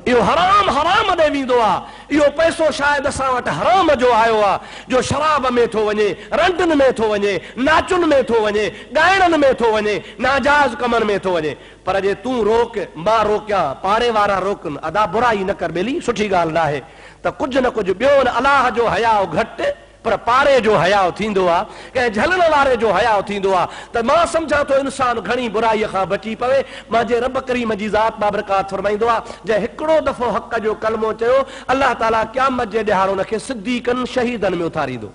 इहो हराम ॾे वेंदो आहे इहो पैसो शायदि असां वटि हराम जो आयो आहे, जो शराब में थो वञे, रंडनि में थो वञे, नाचुनि में थो वञे, ॻाइणनि में थो वञे, नाजाइज़ कमनि में थो वञे। पर जे तूं रोक, मां रोकियां, पाड़े वारा रोकनि, अदा बुराई न कर ॿेली, सुठी ॻाल्हि न आहे। त कुझु न कुझु ॿियो अलाह जो हयाउ घटि पर पाड़े जो हयाउ थींदो आहे, कंहिं झलण वारे जो हयाउ थींदो आहे। त मां सम्झां थो इंसानु घणी बुराईअ खां बची पवे। मुंहिंजे रब करीम जी ज़ात बाबरकात फरमाईंदो आहे, जंहिं हिकिड़ो दफ़ो हक़ जो कलमो चयो, अलाह ताला क़यामत जे ॾिहाड़ हुनखे सिद्दीक़नि शहीदनि में उथारींदो।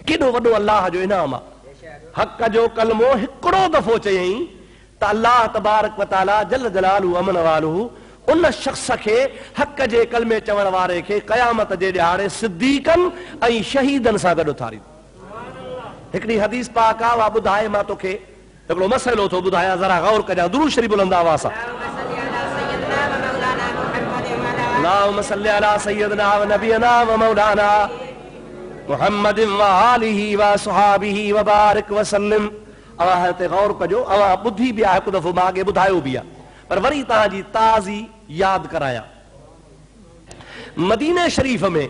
केॾो वॾो अलाह जो इनाम आहे। हक़ जो कलमो हिकिड़ो दफ़ो चयईं त अलाह तबारक व तआला जल जलालहू अमन वालहू उन शख्स खे हक़ जे कलमे चवण वारे खे क़यामत जे ॾिहाड़े सिद्दीक़नि ऐं शहीदनि सां गॾु उथारींदो। हिकिड़ी हदीस पाक आहे, वा ॿुधाए, मां तोखे हिकिड़ो मसइलो थो ॿुधायां, ज़रा गौर कजां। दुरूद शरीफ़ बुलंद आवाज़ सां। अल्लाहुम्मा सल्लि अला सय्यदना व नबियना व मौलाना मुहम्मदिन व आलिहि व असहाबिहि व बारिक व सल्लिम। अवां हिते गौर कजो, अवां ॿुधी बि आहे, हिकु दफ़ो मां अॻे ॿुधायो बि आहे, पर वरी तव्हांजी ताज़ी यादि करायां। मदीने शरीफ़ में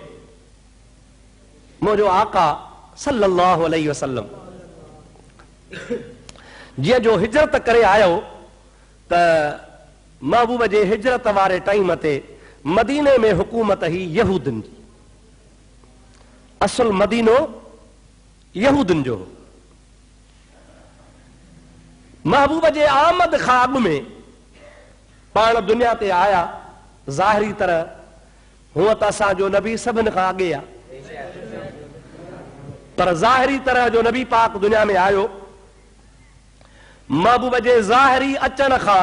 मुंहिंजो आका सल्लल्लाहु अलैहि वसल्लम जीअं जो हिजरत करे आयो त महबूब जे हिजरत वारे टाइम ते मदीने में हुकूमत ही यहूदनि जी। असुल मदीनो यहूदनि जो। महबूब जे आमद खां अॻु में पाण दुनिया ते आया, ज़ाहिरी तरह हूअं त असांजो नबी सभिनि खां अॻे आहे, पर ज़ाहिरी तरह जो नबी पाक दुनिया में आयो। महबूब जे ज़ाहिरी अचण खां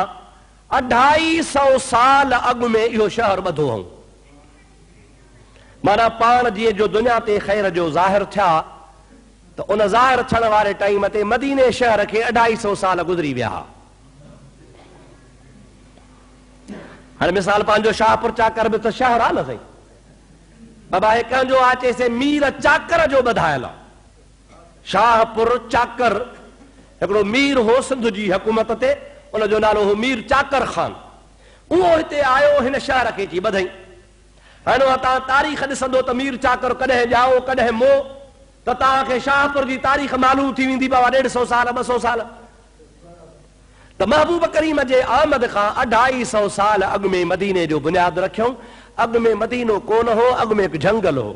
250 साल अॻु में इहो शहर ॿधो हुओ। माना पाण जीअं जो दुनिया ते ख़ैर जो ज़ाहिर थिया त उन ज़ाहिर थियण वारे टाइम ते मदीने शहर खे 250 साल गुज़री विया। हाणे मिसाल पंहिंजो शाहपुर चाकर बि त शहर आहे न साईं। बाबा कंहिंजो आहे चइसे मीर चाकर जो ॿधायल आहे। शाहपुर चाकर हिकिड़ो मीर हो सिंध जी हुकूमत ते, उनजो नालो हो मीर चाकर खान। उहो हिते आयो, हिन शहर खे अची ॿधई। हाणे तव्हां तारीख़ ॾिसंदो त मीर चाकर कॾहिं ॼाओ कॾहिं मो, त तव्हांखे शाहपुर जी तारीख़ मालूम थी वेंदी। बाबा 150 साल 200 साल। त महबूब करीम जे आमद खां 250 साल अॻु में मदीने जो बुनियाद रखियऊं। अॻु में मदीनो कोन हो, अॻु में हिकु जंगल हो।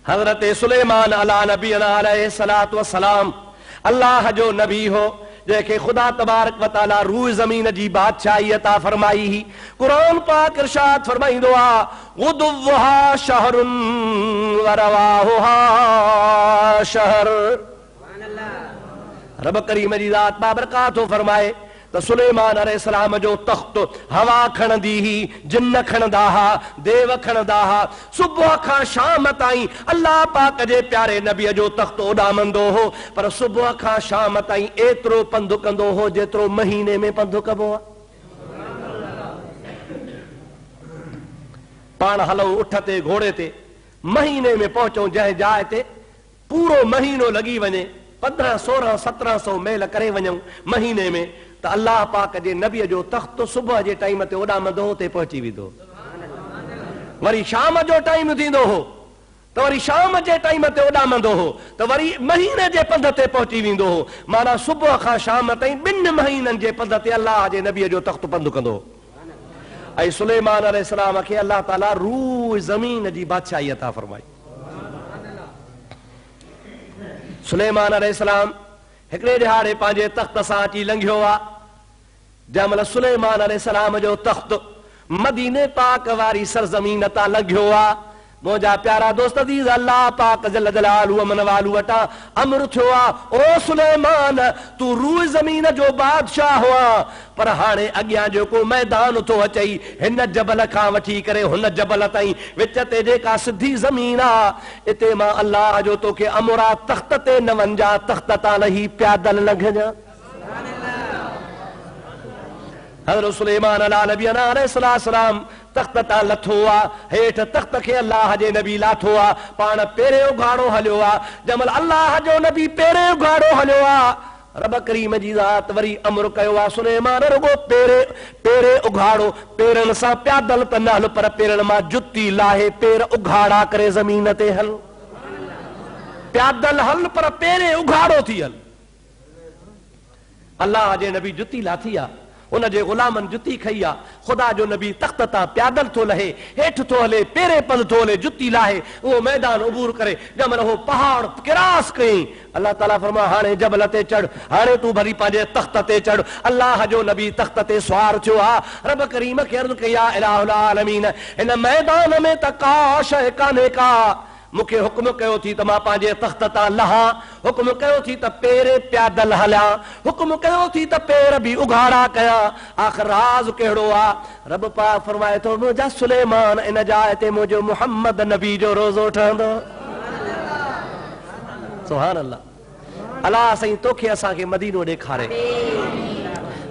हज़रत सुलेमान अला नबीना अलैहिस्सलातु वस्सलाम अल्लाह जो नबी हो, जंहिंखे ख़ुदा तबारक व तआला रूह ज़मीन जी बादशाही अता फरमाई ही। क़ुरान पाक इरशाद फरमाईंदो आहे, गुदुव्वहा शहरुन व रवाहुहा शहर। रब करीम जी ज़ात बाबरकात फरमाए त सुलेमान अलैहिस्सलाम जो तख्त हवा खणंदी ही, जिन्न खणंदा हा, देव खणंदा हा। सुबुह खां शाम ताईं अल्लाह पाक जे प्यारे नबीअ जो तख्त उॾामंदो हो, पर सुबुह खां शाम ताईं एतिरो पंधु कंदो हो जेतिरो महीने में पंधु कबो आहे। पाण हलऊं उठ ते, घोड़े ते, महीने में पहुचऊं जंहिं जाइ ते पूरो महीनो लॻी वञे, 1500 1600 1700 मेल करे वञूं महीने में, त अल्लाह पाक जे नबीअ जो तख्त सुबुह जे टाइम ते उॾामंदो हो, ते पहुची वेंदो। वरी शाम जो टाइम थींदो हो त वरी शाम जे टाइम ते उॾामंदो हो, त वरी महीने जे पंध ते पहुची वेंदो हो। माना सुबुह खां शाम ताईं 2 महीननि जे पंध ते अल्लाह जे नबीअ जो तख्त पंधु कंदो हो। ऐं सुलेमान अलैहिस्सलाम खे अल्लाह ताला रूह ज़मीन जी बादशाही अता फरमाई। सुलेमान अलैहिस्सलाम हिकिड़े ॾिहाड़े पंहिंजे तख्त सां अची लंघियो आहे। जंहिं महिल सुलेमान अलैहिस्सलाम जो तख्त मदीने पाक वारी सरज़मीन तां लंघियो आहे, मुंहिंजा प्यारा दोस्त अज़ीज़, अल्लाह पाक जल जलालहू अमन वालू वटां अमर थियो आहे, ओ सुलेमान तू रूह ज़मीन जो बादशाह हुआ, पर हाणे अॻियां जेको मैदान थो अचई, हिन जबल खां वठी करे हुन जबल ताईं विच ते जेका सिधी ज़मीन आहे, इते मां अल्लाह जो तोखे अमर आहे, तख्त ते न वञा, तख्त तां लही प्यादल लंघजा। हज़रत सुलेमान अला नबीना अलैहिस्सलाम तख्त तां लथो आहे, हेठ तख्त खे अल्लाह जे नबी लाथो आहे, पाण पहिरियों उघाड़ो हलियो आहे। जंहिं महिल अल्लाह जो नबी पहिरियों उघाड़ो हलियो आहे, रब करीम जी ज़ात वरी अमर कयो आ सुलेमान रुगो पेरे उघाड़ो पेरन सां प्यादल त न हल पर पेरन मां जुती लाहे पेर उघाड़ा करे ज़मीन ते हल प्यादल हल पर पेरे उघाड़ो थी हल अल्लाह जे नबी जुती लाथी आ उन जे गुलामन जुती खई आ खुदा जो नबी तख्त तां प्यादल थो लहे हेठ थो हले पेरे पल थो हले जुती लाहे वो मैदान उबूर करे जमल हो पहाड़ क्रॉस कई अल्लाह ताला फरमा हाणे जबल ते चढ़ हाणे तू भरी पंहिंजे तख्त ते चढ़ अल्लाह जो नबी तख्त ते सवार थियो आ रब करीम खे अर्ज़ कई आ इलाहुल आलमीन इन मैदान में त का शइ कान्हे का मुखे हुक्म कयो थी त मां पंहिंजे तख्त तां लहा हुक्म कयो थी त पेरे प्यादल हलिया हुक्म कयो थी त पेर भी उघाड़ा कया आखिर राज कहिड़ो आ रब पाक फरमाए थो मुंहिंजा सुलेमान इन जाइ ते मुंहिंजो मुहम्मद नबी जो रोज़ो ठहंदो सुभान अल्लाह अल्लाह साईं तोखे असांखे मदीनो ॾेखारे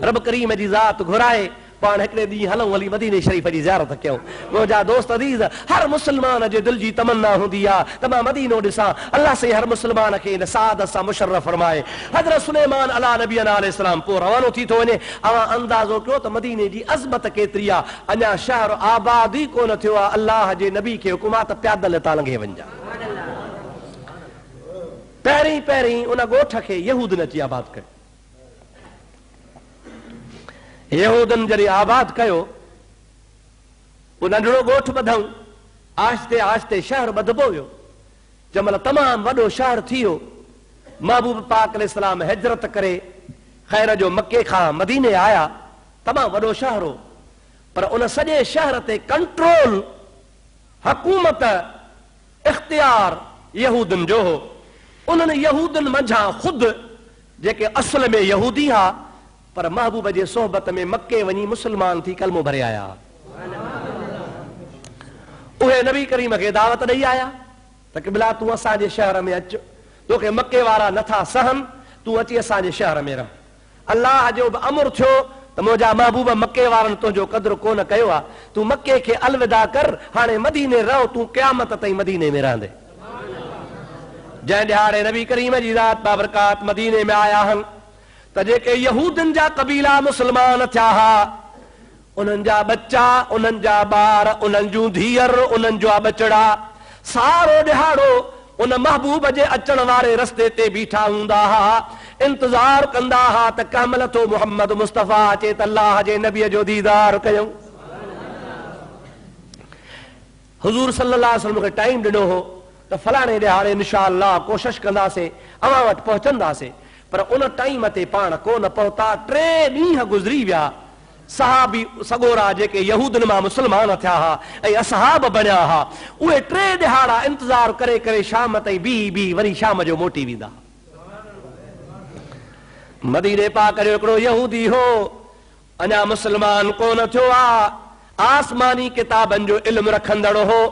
रब करीम जी ज़ात घुराए पाण हिकिड़े ॾींहुं हलूं वली मदीने शरीफ़ जी ज़ियारत कयूं मुंहिंजा दोस्त अज़ीज़ हर मुस्लमान जे दिलि जी तमन्ना हूंदी आहे त मां मदीनो ॾिसां अल्लाह से हर मुस्लमान खे इन साद सां मुशर्रफ फरमाए हज़रत सुलेमान अला नबी अलैहिस्सलाम पोइ रवानो थी थो वञे अवां अंदाज़ो कयो त मदीने जी अज़मत केतिरी आहे अञा शहर आबाद ई कोन थियो आहे अल्लाह जे नबी खे हुकुमात प्यादल तां लंघे वञा पहिरीं उन ॻोठ खे यहूद न अची आबाद कयो यहूदन जॾहिं आबाद कयो वो नंढड़ो ॻोठ ॿधऊं आहिस्ते आहिस्ते शहर ॿधबो वियो जंहिंमहिल तमामु वॾो शहर थी वियो महबूब पाक अलैहिस्सलाम हिजरत करे ख़ैर जो मके खां मदीने आया तमामु वॾो शहर हो पर उन सॼे शहर ते कंट्रोल हुकूमत इख्तियार यहूदन जो हो उन्हनि यहूदन मंझां ख़ुदि जेके असुल में यहूदी हा पर महबूब जे सोहबत में मके वञी मुसलमान थी कलमो भरे आया उहे नबी करीम खे दावत ॾेई आया त क़िबला तूं असांजे शहर में अच तोखे मके वारा नथा सहन तूं अची असांजे शहर में रह अल्लाह जो बि अमर थियो त मुंहिंजा महबूब मके वारनि तुंहिंजो क़दुरु कोन कयो आहे तूं मके खे अलविदा कर हाणे मदीने रहो तूं क़यामत ताईं मदीने में रहंदे जंहिं ॾिहाड़े नबी करीम जी ज़ात बाबरकात मदीने में आया आहिनि त जेके यहूदन जा कबीला मुसलमान थिया हा उन्हनि जा बच्चा उन्हनि जा ॿार उन्हनि जूं धीअर उन्हनि जा बचड़ा सारो ॾिहाड़ो उन महबूब जे अचण वारे रस्ते ते बीठा हूंदा हा इंतज़ार कंदा हा त कंहिंमहिल थो मुहम्मद मुस्तफ़ा अचे त अल्लाह जे नबीअ जो दीदार कयूं हुज़ूर सल्लल्लाहु अलैहि वसल्लम खे टाइम ॾिनो हो त फलाणे ॾिहाड़े इंशाअल्लाह कोशिश कंदासीं अवां वटि पहुचंदासीं पर उन टाइम ते पाण कोन पहुता 3 ॾींहं गुज़री विया सहाबी सगोरा जेके यहूदन मां मुसलमान थिया हा ऐं असहाब बणिया हा उहे 3 ॾिहाड़ा इंतज़ार करे करे शाम ताईं बी वरी शाम जो मोटी वेंदा मदीने पाक जो हिकिड़ो यहूदी हो अञा मुसलमान कोन थियो आ आसमानी किताबनि जो इल्मु रखंदड़ हो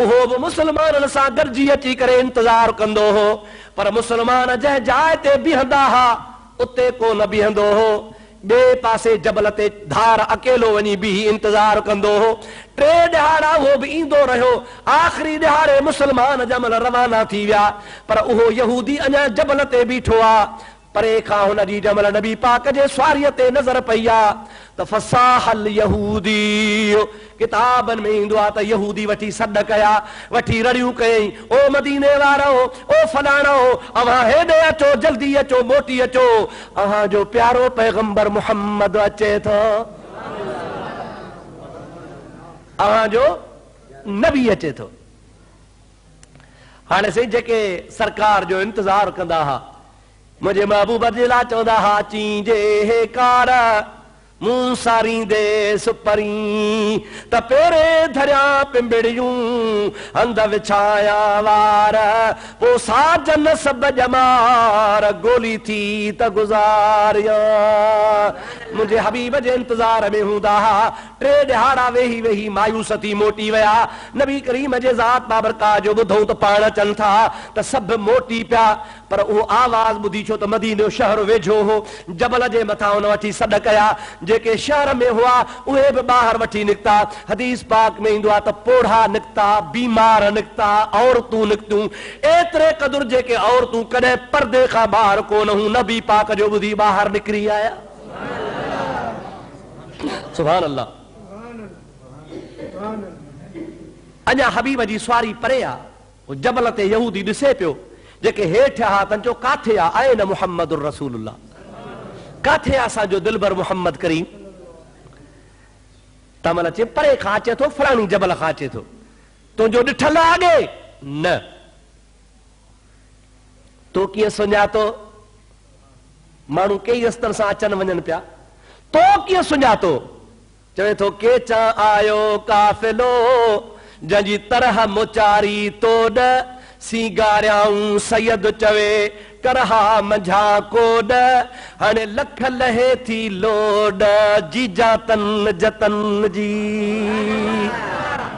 उहो बि मुसलमाननि सां गॾिजी अची करे इंतज़ार कंदो हो पर मुसलमान जंहिं जाइ ते बीहंदा हा उते कोन बीहंदो हो ॿिए पासे जबल ते धार अकेलो वञी बीही इंतज़ार कंदो हो 3 ॾिहाड़ा उहो बि ईंदो रहियो आख़िरी ॾिहाड़े मुसलमान जमल रवाना थी विया पर उहो यहूदी अञा जबल ते बीठो आहे परे खां हुन जी जमल नबी पाक जे सवारीअ ते नज़र पई आहे त फसाहल यहूदी किताबनि में ईंदो आहे त यहूदी वठी सॾ कया वठी रड़ियूं कयईं ओ मदीने वारो ओ फलाणो अवां हेॾे अचो जल्दी अचो मोटी अचो अवां जो प्यारो पैगंबर मुहम्मद अचे थो अवां जो नबी अचे थो हाणे साईं जेके सरकार जो इंतज़ार कंदा हा मुंहिंजे महबूब जे लाइ चवंदा हा चींजे हे कार मूं सारींदे सुपरी त पेरे धरिया पिंबड़ियूं हंध विछाया वार पोइ साजन सभु जमार गोली थी त गुज़ारिया मुंहिंजे हबीब जे इंतज़ार में हूंदा हा 3 ॾिहाड़ा वेही वेही मायूस थी मोटी विया नबी करीम जे ज़ात बाबरकात जो ॿुधूं त पाण अचनि था त सभु मोटी पिया पर उहो आवाज़ ॿुधी छो त मदीनो शहर वेझो हो जबल जे मथां हुन वठी सॾ कया जेके शहर में हुआ उहे बि ॿाहिरि वठी निकिता। हदीस पाक में ईंदो आहे त पोढ़ा निकिता, बीमार निकिता, औरतूं निकितियूं। एतिरे क़दुरु जेके औरतूं कॾहिं पर्दे खां ॿाहिरि कोन हूं, नबी पाक जो ॿुधी ॿाहिरि निकिरी आया। सुभान अल्लाह। अञा हबीब जी सवारी परे आहे, जबल ते यहूदी ॾिसे पियो, जेके हेठि हा तन चयो काथे आहे न मुहम्मद रसूलुल्लाह, काथे असांजो दिलबर मुहम्मद करीम। तमल अचे परे खां अचे थो, फलाणी जबल खां अचे थो, तुंहिंजो ॾिठल अॻे न, तो कीअं सुञातो? माण्हू कई रस्तनि सां अचनि वञनि पिया, तो कीअं सुञातो? चवे थो के चा आयो काफ़िलो जंहिंजी तरह मुचारी तोड़, सीगारियाऊं सैयद चवे करहा मंझा कोड, हाणे लख लहे थी लोड जीजा तन जतन जी।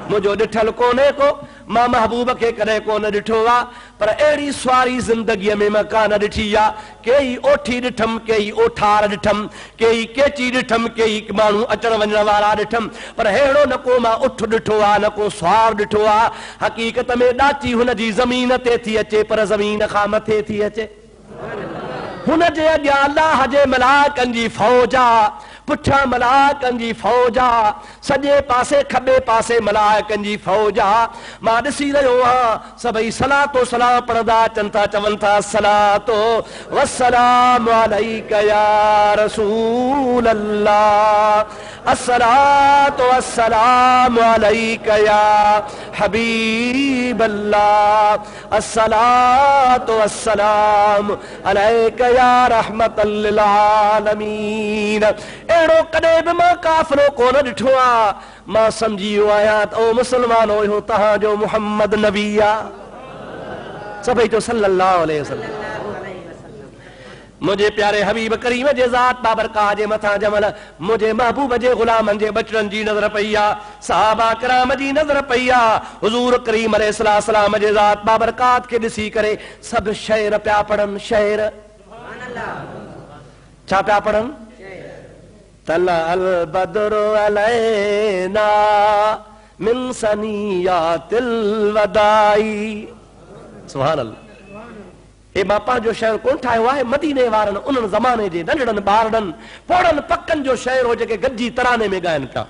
मुझो ॾिठल कोन्हे को, मां महबूब खे कॾहिं कोन ॾिठो आहे, पर अहिड़ी सवारी ज़िंदगीअ में मां कान ॾिठी आहे। कई ओठी ॾिठमि, कई ओठार ॾिठमि, कई केची ॾिठमि, कई माण्हू अचण वञण वारा ॾिठमि, पर अहिड़ो न को मां उठ ॾिठो आहे, न को सुवार ॾिठो आहे। हक़ीक़त में ॾाची हुनजी ज़मीन ते थी अचे, पर ज़मीन खां मथे थी अचे। हुनजे अॻियां अल्लाह जे मलाइकनि जी फ़ौज आहे, पुठियां मलाइकनि जी फ़ौज आहे, सॼे पासे खॿे पासे मलाइकनि जी फ़ौज आहे। मां ॾिसी रहियो आहियां सभई सलातो सलाम पढ़ंदा अचनि था, चवनि था सलातो वस्सलाम अलैका या रसूल अल्लाह, अस्सलातो वस्सलाम अलैका या हबीब अल्लाह, अस्सलातो वस्सलाम अलैका या रहमतल लिल आलमीन। अहिड़ो कॾहिं बि मां काफ़िलो कोन ॾिठो आहे। मां सम्झी वियो आहियां त ओ मुस्लमानो इहो तव्हांजो मुहम्मद नबी आहे। सभई चओ सल्लल्लाहु अलैहि वसल्लम। मुझे प्यारे हबीब करीम जे ज़ात बाबरकाह जे मथां जमल मुझे महबूब जे गुलामनि जे बचड़नि जी नज़र पई आहे, सहाबा किराम जी नज़र पई आहे। हुज़ूर करीम अलैहिस्सलाम जे ज़ात बाबरकात खे ॾिसी करे सभु शेर पिया पढ़नि। शेर छा पिया पढ़नि? तला अल बदरु अलैना मिन सनियातिल वदाई। सुभान अल्लाह। हे मां पंहिंजो शहर कोन ठाहियो आहे, मदीने वारनि उन्हनि ज़माने जे नंढड़नि ॿारनि पोड़नि पकनि जो शहर हो, जेके गॾिजी तराने में ॻाइनि पिया।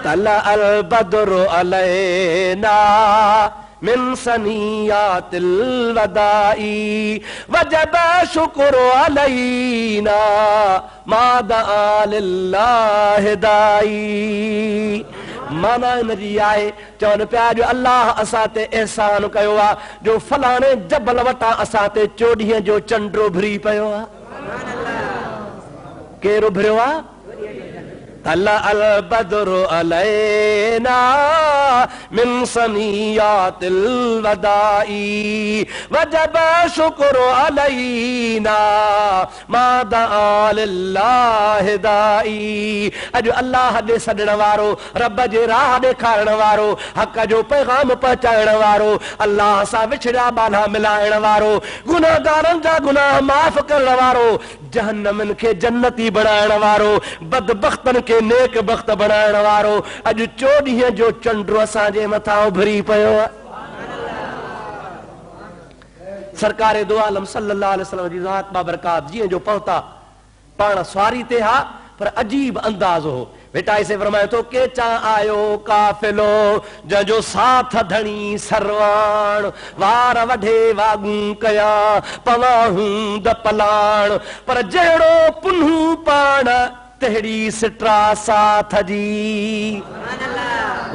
तला अल बदरु अलैना मिन सनियातिल वदाई वजब शुक्र अलैना मादा लिल्लाह दाई। माना इनजी आहे चवनि पिया जो अल्लाह असां ते एहसान कयो आहे, जो फलाणे जबल वटां असां ते 24 जो चंड उभरी पियो आहे। केरु उभरियो आहे? तला अल बदरु अलैना मिन सनियातिल वदाई वजब शुक्र अलैना मादा लिल्लाह दाई। अॼु अल्लाह ॾे सॾण वारो, रब जे राह ॾेखारण वारो, हक़ जो पैगाम पहुचाइण वारो, अल्लाह सां विछड़िया बाला मिलाइण वारो, गुनाहगारनि जा गुनाह माफ़ करण वारो, जहन्नमनि खे जन्नती बणाइण वारो, बदबख्तनि खे नेक बख्त बणाइण वारो, अॼु 24 जो चंड असांजे मथां उभरी पियो आहे। सरकारे दो आलम सल्लल्लाहु अलैहि वसल्लम जी ज़ात बाबरकात जीअं जो पहुता पाण सवारी ते हा, पर अजीब अंदाज़ हो। बेटा इसे फरमाए तो के चा आयो काफिलो जंहिंजो साथ धणी सरवाण, वार वढे वागू कया पवाहूं द पलाण, पर जहिड़ो पुन्हू पाण तहिड़ी सिट्रा साथ जी।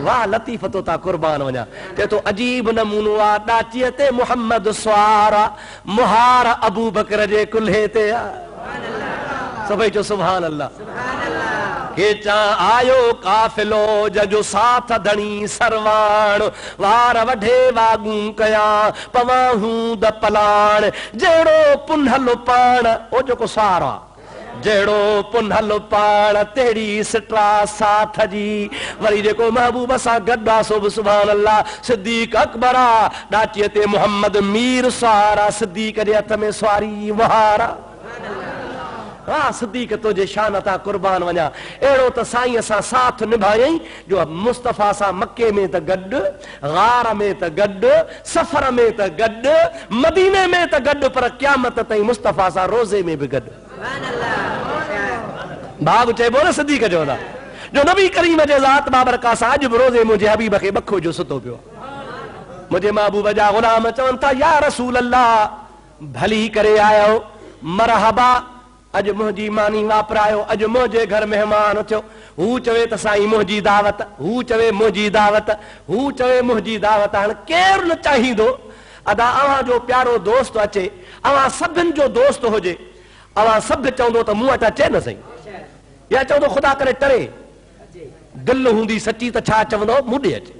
वाह लतीफ़ तो ता कुर्बान वञा। ते तो अजीब नमूनो आ, ॾाचीअ ते मुहम्मद स्वारा, मुहार अबू बकर जे कुल्हे ते आ। सभई चो सुभान अल्लाह। के चा आयो काफिलो जंहिंजो साथ धणी सरवाण, वार वढे वागू कया पवाहूं द पलाण, जहिड़ो पुन्हल पाण ओ जेको सारा, जहिड़ो पुन्हल पाण तहिड़ी सिट्रा साथ जी। वरी जेको महबूब सां गॾु आहे सो बि सुभान अल्लाह। सिद्दीक अकबर आ, ॾाचीअ ते मुहम्मद मीर सवारा, सिद्दीक जे हथ में सवारी मुहारा। हाँ सिद्दीक़ तुझे शान ता कुर्बान वञा अहिड़ो त साईं असां साथ निभायई जो मुस्तफ़ा सां मके में त गॾु, गार में त गॾु, सफ़र में त गॾु, मदीने में त गॾु, पर क़यामत ताईं मुस्तफ़ा सां रोज़े में बि गॾु। बाब चइबो न सिद्दीक़ जो ना जो नबी करीम जे ज़ात बाबरका सां अॼु बि रोज़े मुंहिंजे हबीब खे बखो जो सुतो पियो। मुंहिंजे महबूब जा ग़ुलाम चवनि था या रसूल अल्लाह भली करे आयो, मरहबा, अॼु मुंहिंजी मानी वापरायो, अॼु मुंहिंजे घर महिमान थियो। हू चवे त साईं मुंहिंजी दावत, हू चवे मुंहिंजी दावत, हू चवे मुंहिंजी दावत। हाणे केरु न चाहींदो अदा अव्हां जो प्यारो दोस्त अचे, अव्हां सभिनि जो दोस्त हुजे, अव्हां सभु चवंदो त मूं वटि अचे न सही, या चवंदो ख़ुदा करे टरे, दिलि हूंदी सची त छा चवंदो मूं ॾे अचे।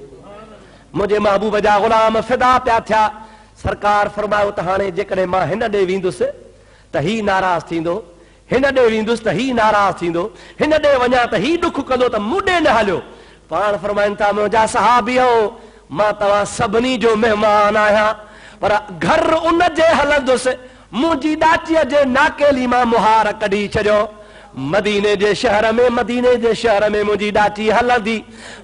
मुंहिंजे महबूब जा ग़ुलाम फिदा पिया थिया। सरकार फरमायो त हाणे जेकॾहिं मां हिन ॾे वेंदुसि त ही नाराज़ थींदो, हिन ॾे वेंदुसि त ही नाराज़ थींदो, हिन ॾे वञा त ही ॾुख कंदो, त मूं ॾे न हलियो। पाण फरमाइनि था मुंहिंजा सहाबियो मां तव्हां सभिनी जो महिमान आहियां, पर घर उन जे हलंदुसि मुंहिंजी ॾाचीअ जे नाकेली मां मुहार कढी छॾियो। मदीने जे शहर में, मदीने जे शहर में मुंहिंजी ॾाची हलंदी,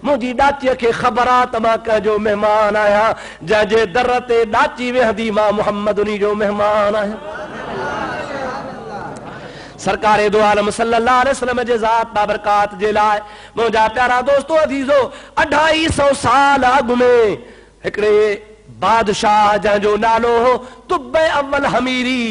मुंहिंजी ॾाचीअ खे ख़बर आहे त मां कंहिंजो महिमान आहियां, जंहिंजे दर ते ॾाची वेहंदी मां मुहम्मद उन्ही जो महिमान आहियां। सरकारे दो आलम सल्लल्लाहु अलैहि वसल्लम जे ज़ात बाबरकात जे लाइ मुंहिंजा प्यारा दोस्तो अज़ीज़ो 250 साल अॻु में हिकिड़े बादशाह जंहिंजो नालो हो तुब्बे अव्वल हमीरी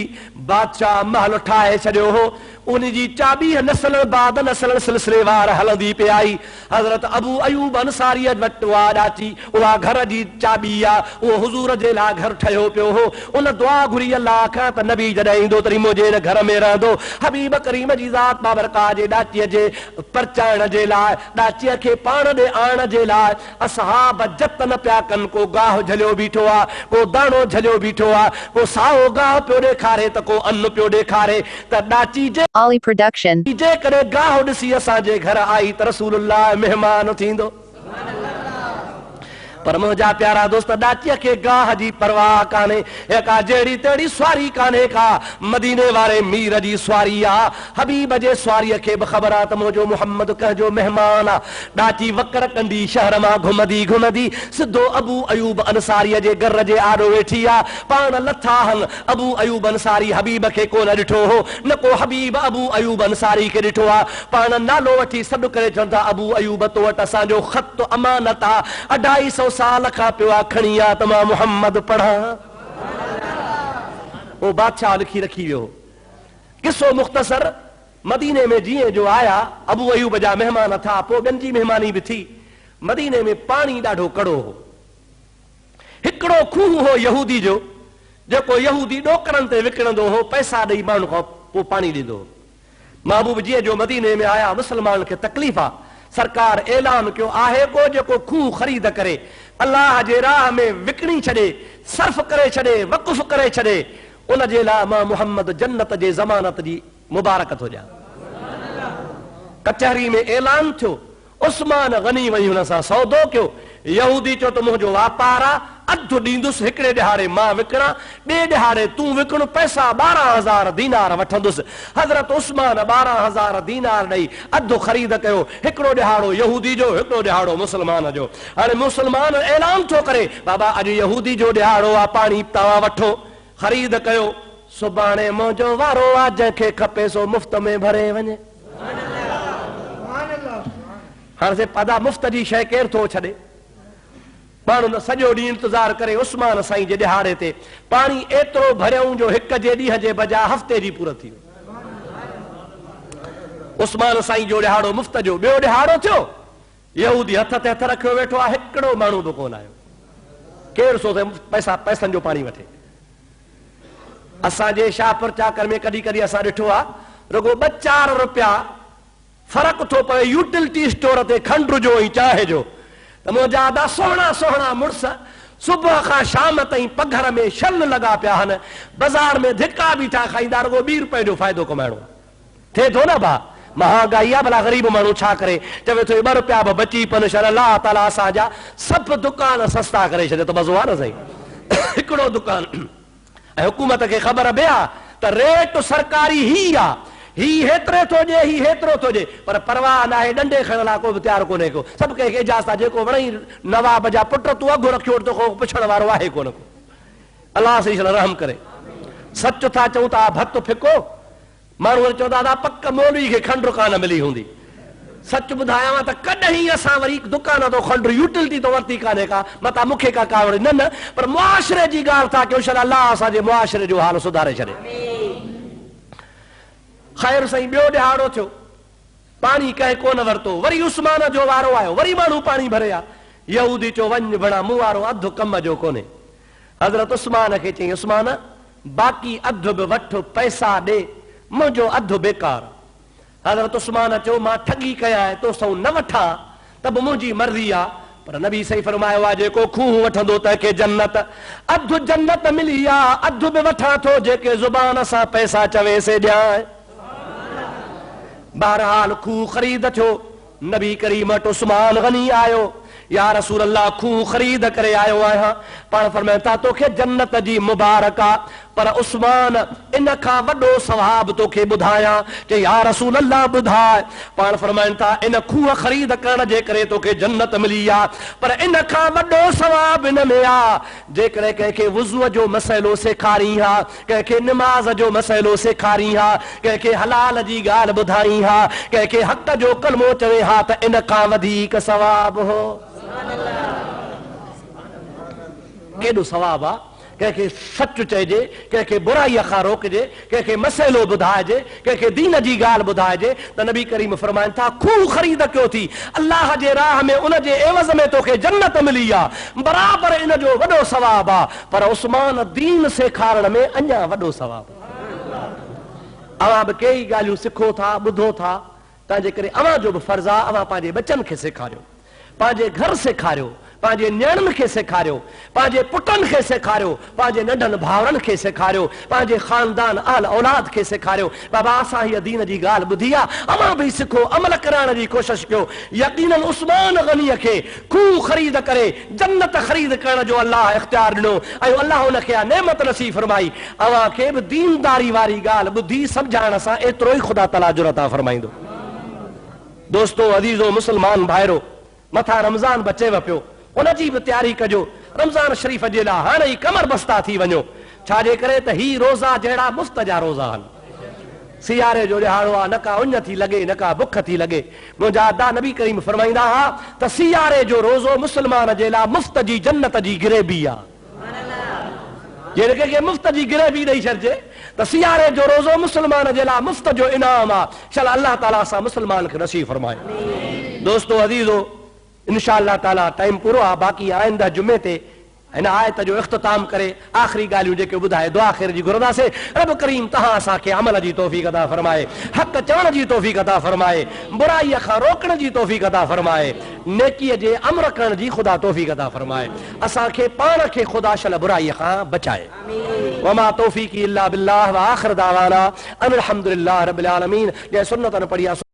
बादशाह महल ठाहे छॾियो हो। उनजी चाबी नस्ल बाद नस्ल सिलसिलेवार हलंदी पे आई। हज़रत अबू अयूब अंसारी वटि उहा ॾाची, उहा घर जी चाबी आहे, उहो हुज़ूर जे लाइ घर ठहियो पियो हो। उन दुआ घुरी अल्लाह खां त नबी जॾहिं ईंदो तरी मुंहिंजे हिन घर में रहंदो। हबीब करीम जी ज़ात बाबरका जे ॾाचीअ जे परचाइण जे लाइ, ॾाचीअ खे पाण ॾे आणण जे लाइ असहाब जतन पिया कनि। को गाहु झलियो बीठो आहे, को दाणो झलियो बीठो आहे, को साओ गाहु पियो ॾेखारे त को अन्न पियो ॾेखारे। त ॾाची जे Ali Production. जेकॾहिं गाहु ॾिसी असांजे घर आई त रसूलुल्लाह महिमान थींदो। पर मुंहिंजा प्यारा दोस्त ॾाचीअ खे गाह जी परवाह कान्हे, का जहिड़ी तहिड़ी सुवारी कान्हे का, मदीने वारे मीर जी सुवारी आहे। हबीब जे सुवारीअ खे बि ख़बर आहे त मुंहिंजो मुहम्मद कंहिंजो महिमान आहे। ॾाची वकर कंदी शहर मां घुमंदी घुमंदी सिधो अबू अयूब अंसारीअ जे घर जे आॾो वेठी आहे। पाण लथा हल अबू अयूब अंसारी हबीब खे कोन ॾिठो हो, न को हबीब अबू अयूब अंसारी खे ॾिठो आहे। पाण नालो वठी सॾु करे चवनि था अबू अयूब तो वटि असांजो ख़त अमानत आहे, 250 साल खां पियो आहे खणी आ त मां मुहम्मद पढ़ां। वो बादशाह लिखी रखी वियो। किसो मुख्तसर मदीने में जीअं जो आया अबू अयूब जा महिमान था, पोइ ॿियनि जी महिमानी बि थी। मदीने में पाणी ॾाढो कड़ो हो। हिकिड़ो खूह हो यहूदी जो, जेको यहूदी ॾोकरनि ते विकिणंदो हो, पैसा ॾेई माण्हू खां पोइ पाणी ॾींदो हो। महबूब जीअं जो मदीने में आया मुस्लमान खे तकलीफ़ आहे, सरकार ऐलान कयो आहे को जेको खूह ख़रीद करे अल्लाह जे राह में विकिणी छॾे, सर्फ करे छॾे, वक़ुफ़ करे छॾे, उन जे लाइ मां मुहम्मद जन्नत जे ज़मानत जी मुबारक थो ॾियां। कचहरी में ऐलान थियो, उस्मान गनी वञी हुन सां सौदो कयो। यहूदी चयो त मुंहिंजो वापार आहे, अधु ॾींदुसि, हिकिड़े ॾिहाड़े मां विकिणा, ॿिए ॾिहाड़े तूं विकिण, पैसा 12,000 दीनार वठंदुसि। हज़रत उस्मान 12,000 दीनार ॾेई अधु ख़रीद कयो, हिकिड़ो ॾिहाड़ो यहूदी जो, हिकिड़ो ॾिहाड़ो मुस्लमान जो। हाणे मुस्लमान ऐलान थो करे बाबा अॼु यहूदी जो ॾिहाड़ो आहे, पाणी तव्हां वठो, ख़रीद कयो, सुभाणे मुंहिंजो वारो आहे, जंहिंखे खपे सो मुफ़्त में भरे वञे। हाणे से पदा मुफ़्त जी शइ केरु थो छॾे? माण्हू न सॼो ॾींहुं इंतज़ार करे उस्मान साईं जे ॾिहाड़े ते पाणी एतिरो भरियऊं जो हिक जे ॾींहं जे बजाय हफ़्ते जी पूरत थी वियो। उस्मान साईं जो ॾिहाड़ो मुफ़्त जो। ॿियो ॾिहाड़ो थियो, यहूदी हथ ते हथ रखियो वेठो आहे, हिकिड़ो माण्हू बि कोन आयो। केरु सो पैसनि जो पाणी वठे? असांजे शाहपुर चाकर में कॾहिं कॾहिं असां ॾिठो आहे रुगो 2-4 रुपया फ़र्क़ु थो पए यूटिलिटी स्टोर ते खंड जो ऐं चांहि जो। त मुंहिंजा ॾा सुहिणा सुहिणा मुड़ुस सुबुह खां शाम ताईं पघर में शल लॻा पिया आहिनि, बाज़ार में धिका बीठा खाईंदा, रुगो 2 रुपए जो फ़ाइदो कमाइणो थिए थो न। भाउ महांगाई आहे, भला ग़रीब माण्हू छा करे? चवे थो 2 रुपया बि बची पन, शल अलाह ताला असांजा सभु दुकान सस्ता करे छॾे, त मज़ो आहे न साईं। हिकिड़ो दुकान ऐं हुकूमत खे ख़बर बि आहे त रेट सरकारी ही आहे, ही हेतरे तो जे ही हेतरो तो जे पर परवाह ना है डंडे खणण ला को तैयार कोने को सब के इजाजत जेको वणई नवाब जा पुट तू अगु रखियो तो को पुछण वारो आहे कोन को अल्लाह से रहम करे सच था चऊं ता भत फिको माण्हू चवंदा दा पक मौलवी खे खंड कान मिली हूंदी सच बुधाया त कॾहिं असां वरी दुकान तो खंड यूटिलिटी तो वरती काने का मता मुखे का कावड़ न न पर मुआशरे जी गाल था कि अल्लाह असां जे मुआशरे जो हाल सुधारे छड़े खैर सही बियो ॾिहाड़ो थियो पानी कह कोन वरतो वरी उस्मान जो वारो आयो वरी माण्हू पानी भरिया यहूदी चो वञ बणा मूं वारो अधु कम जो कोने हज़रत उस्मान खे चई उस्मान बाक़ी अधु बि वठ पैसा ॾे मुंहिंजो अधु बेकार हज़रत उस्मान चयो मां ठगी कया है तो सौ न वठा तब मुंहिंजी मर्ज़ी आ पर नबी सही फरमायो आहे जेको खूह वठंदो त के जन्नत अधु जन्नत मिली आ अधु बि वठां थो जेके ज़ुबान सां पैसा चवे से ॾियां बहरहाल खूह खरीद थियो नबी करीम वटि उस्मान गनी आयो या रसूल अल्लाह खूह खरीद करे आयो आहियां पाण फरमाइनि था तोखे जन्नत जी मुबारक आ पर उस्मान इन खां वॾो सवाब तोखे ॿुधायां कि या रसूल अल्लाह ॿुधाए पाण फरमाइनि था इन खूह खरीद करण जे करे तोखे जन्नत मिली आ पर इन खां वॾो सवाब इन में आ जेकॾहिं कंहिंखे वुज़ूअ जो मसइलो सेखारी हा कंहिंखे निमाज़ जो मसइलो सेखारी हा कंहिंखे हलाल जी ॻाल्हि ॿुधाई हा कंहिंखे हक़ जो कलमो चवे हा त इन खां वधीक सवाब हो केॾो सवाब आ कंहिंखे सच चइजे कंहिंखे बुराईअ खां रोकजे कंहिंखे मसइलो ॿुधाइजे कंहिंखे दीन जी ॻाल्हि ॿुधाइजे त नबी करीम फरमाइनि था खूह खरीद कयो थी अल्लाह जे राह में उन जे एवज़ में तोखे जन्नत मिली आ बराबरि इन जो वॾो सवाब आ पर उस्मान दीन सेखारण में अञा वॾो सवाब अवां बि कई ॻाल्हियूं सिखो था ॿुधो था तंहिंजे करे अवां जो बि फर्ज़ आ अवां पंहिंजे बचनि खे सेखारियो पंहिंजे घर सेखारियो पंहिंजे नियाणियुनि खे सेखारियो पंहिंजे पुटनि खे सेखारियो पंहिंजे नंढनि भाउरनि खे सेखारियो पंहिंजे ख़ानदान अहल औलाद खे सेखारियो बाबा असां हीअ दीन जी ॻाल्हि ॿुधी आहे अवां बि सिखो अमल कराइण जी कोशिशि कयो यकीनन उस्मान गनीअ खे खूह ख़रीद करे जन्नत ख़रीद करण जो अल्लाह इख्तियार ॾिनो ऐं अल्लाह हुनखे नेमत नसीब फरमाई अवां खे बि दीनदारी वारी ॻाल्हि ॿुधी सम्झाइण सां एतिरो ई ख़ुदा तआला अजुर अता फरमाईंदो दोस्तो अज़ीज़ो मुस्लमान भाइरो मथा रमज़ान बचेव पियो उनजी बि तैयारी कजो रमज़ान शरीफ़ जे लाइ हाणे ई कमर बस्ता थी वञो छाजे करे त ही रोज़ा जहिड़ा मुफ़्त जा रोज़ा आहिनि सियारे जो ॾिहाड़ो आहे न का उञ थी लॻे न का बुख थी लॻे मुंहिंजा अदा नबी करीम फरमाईंदा हा त सियारे जो रोज़ो मुस्लमान जे लाइ मुफ़्त जी जन्नत जी गिरेबी आहे जहिड़े कंहिंखे मुफ़्त जी गिरेबी ॾेई छॾिजे त सियारे जो रोज़ो मुस्लमान जे लाइ मुफ़्त जो इनाम आहे चल अल्लाह ताला सां मुस्लमान खे नसीब फरमाए दोस्तो अज़ीज़ो इंशाअल्लाह ताला टाइम पूरो आहे बाक़ी आइंदा जुमे ते इन आयत जो इख्तिताम करे आखिरी ॻाल्हियूं जेके ॿुधाए दुआ ख़ैर जी घुरंदासीं रब करीम तव्हां असांखे अमल जी तौफ़ीक़ अता फरमाए हक़ चवण जी तौफ़ीक़ अता फरमाए बुराईअ खां रोकण जी तौफ़ीक़ अता फरमाए नेकीअ जे अमर करण जी ख़ुदा तौफ़ीक़ अता फरमाए असांखे पाण खे ख़ुदा शल बुराईअ खां बचाए वमा तौफ़ीक़ी इल्ला बिल्लाह व आख़िर दावाना अनिल हम्दुलिल्लाह रब्बिल आलमीन जंहिं सुन्नतनि पढ़ी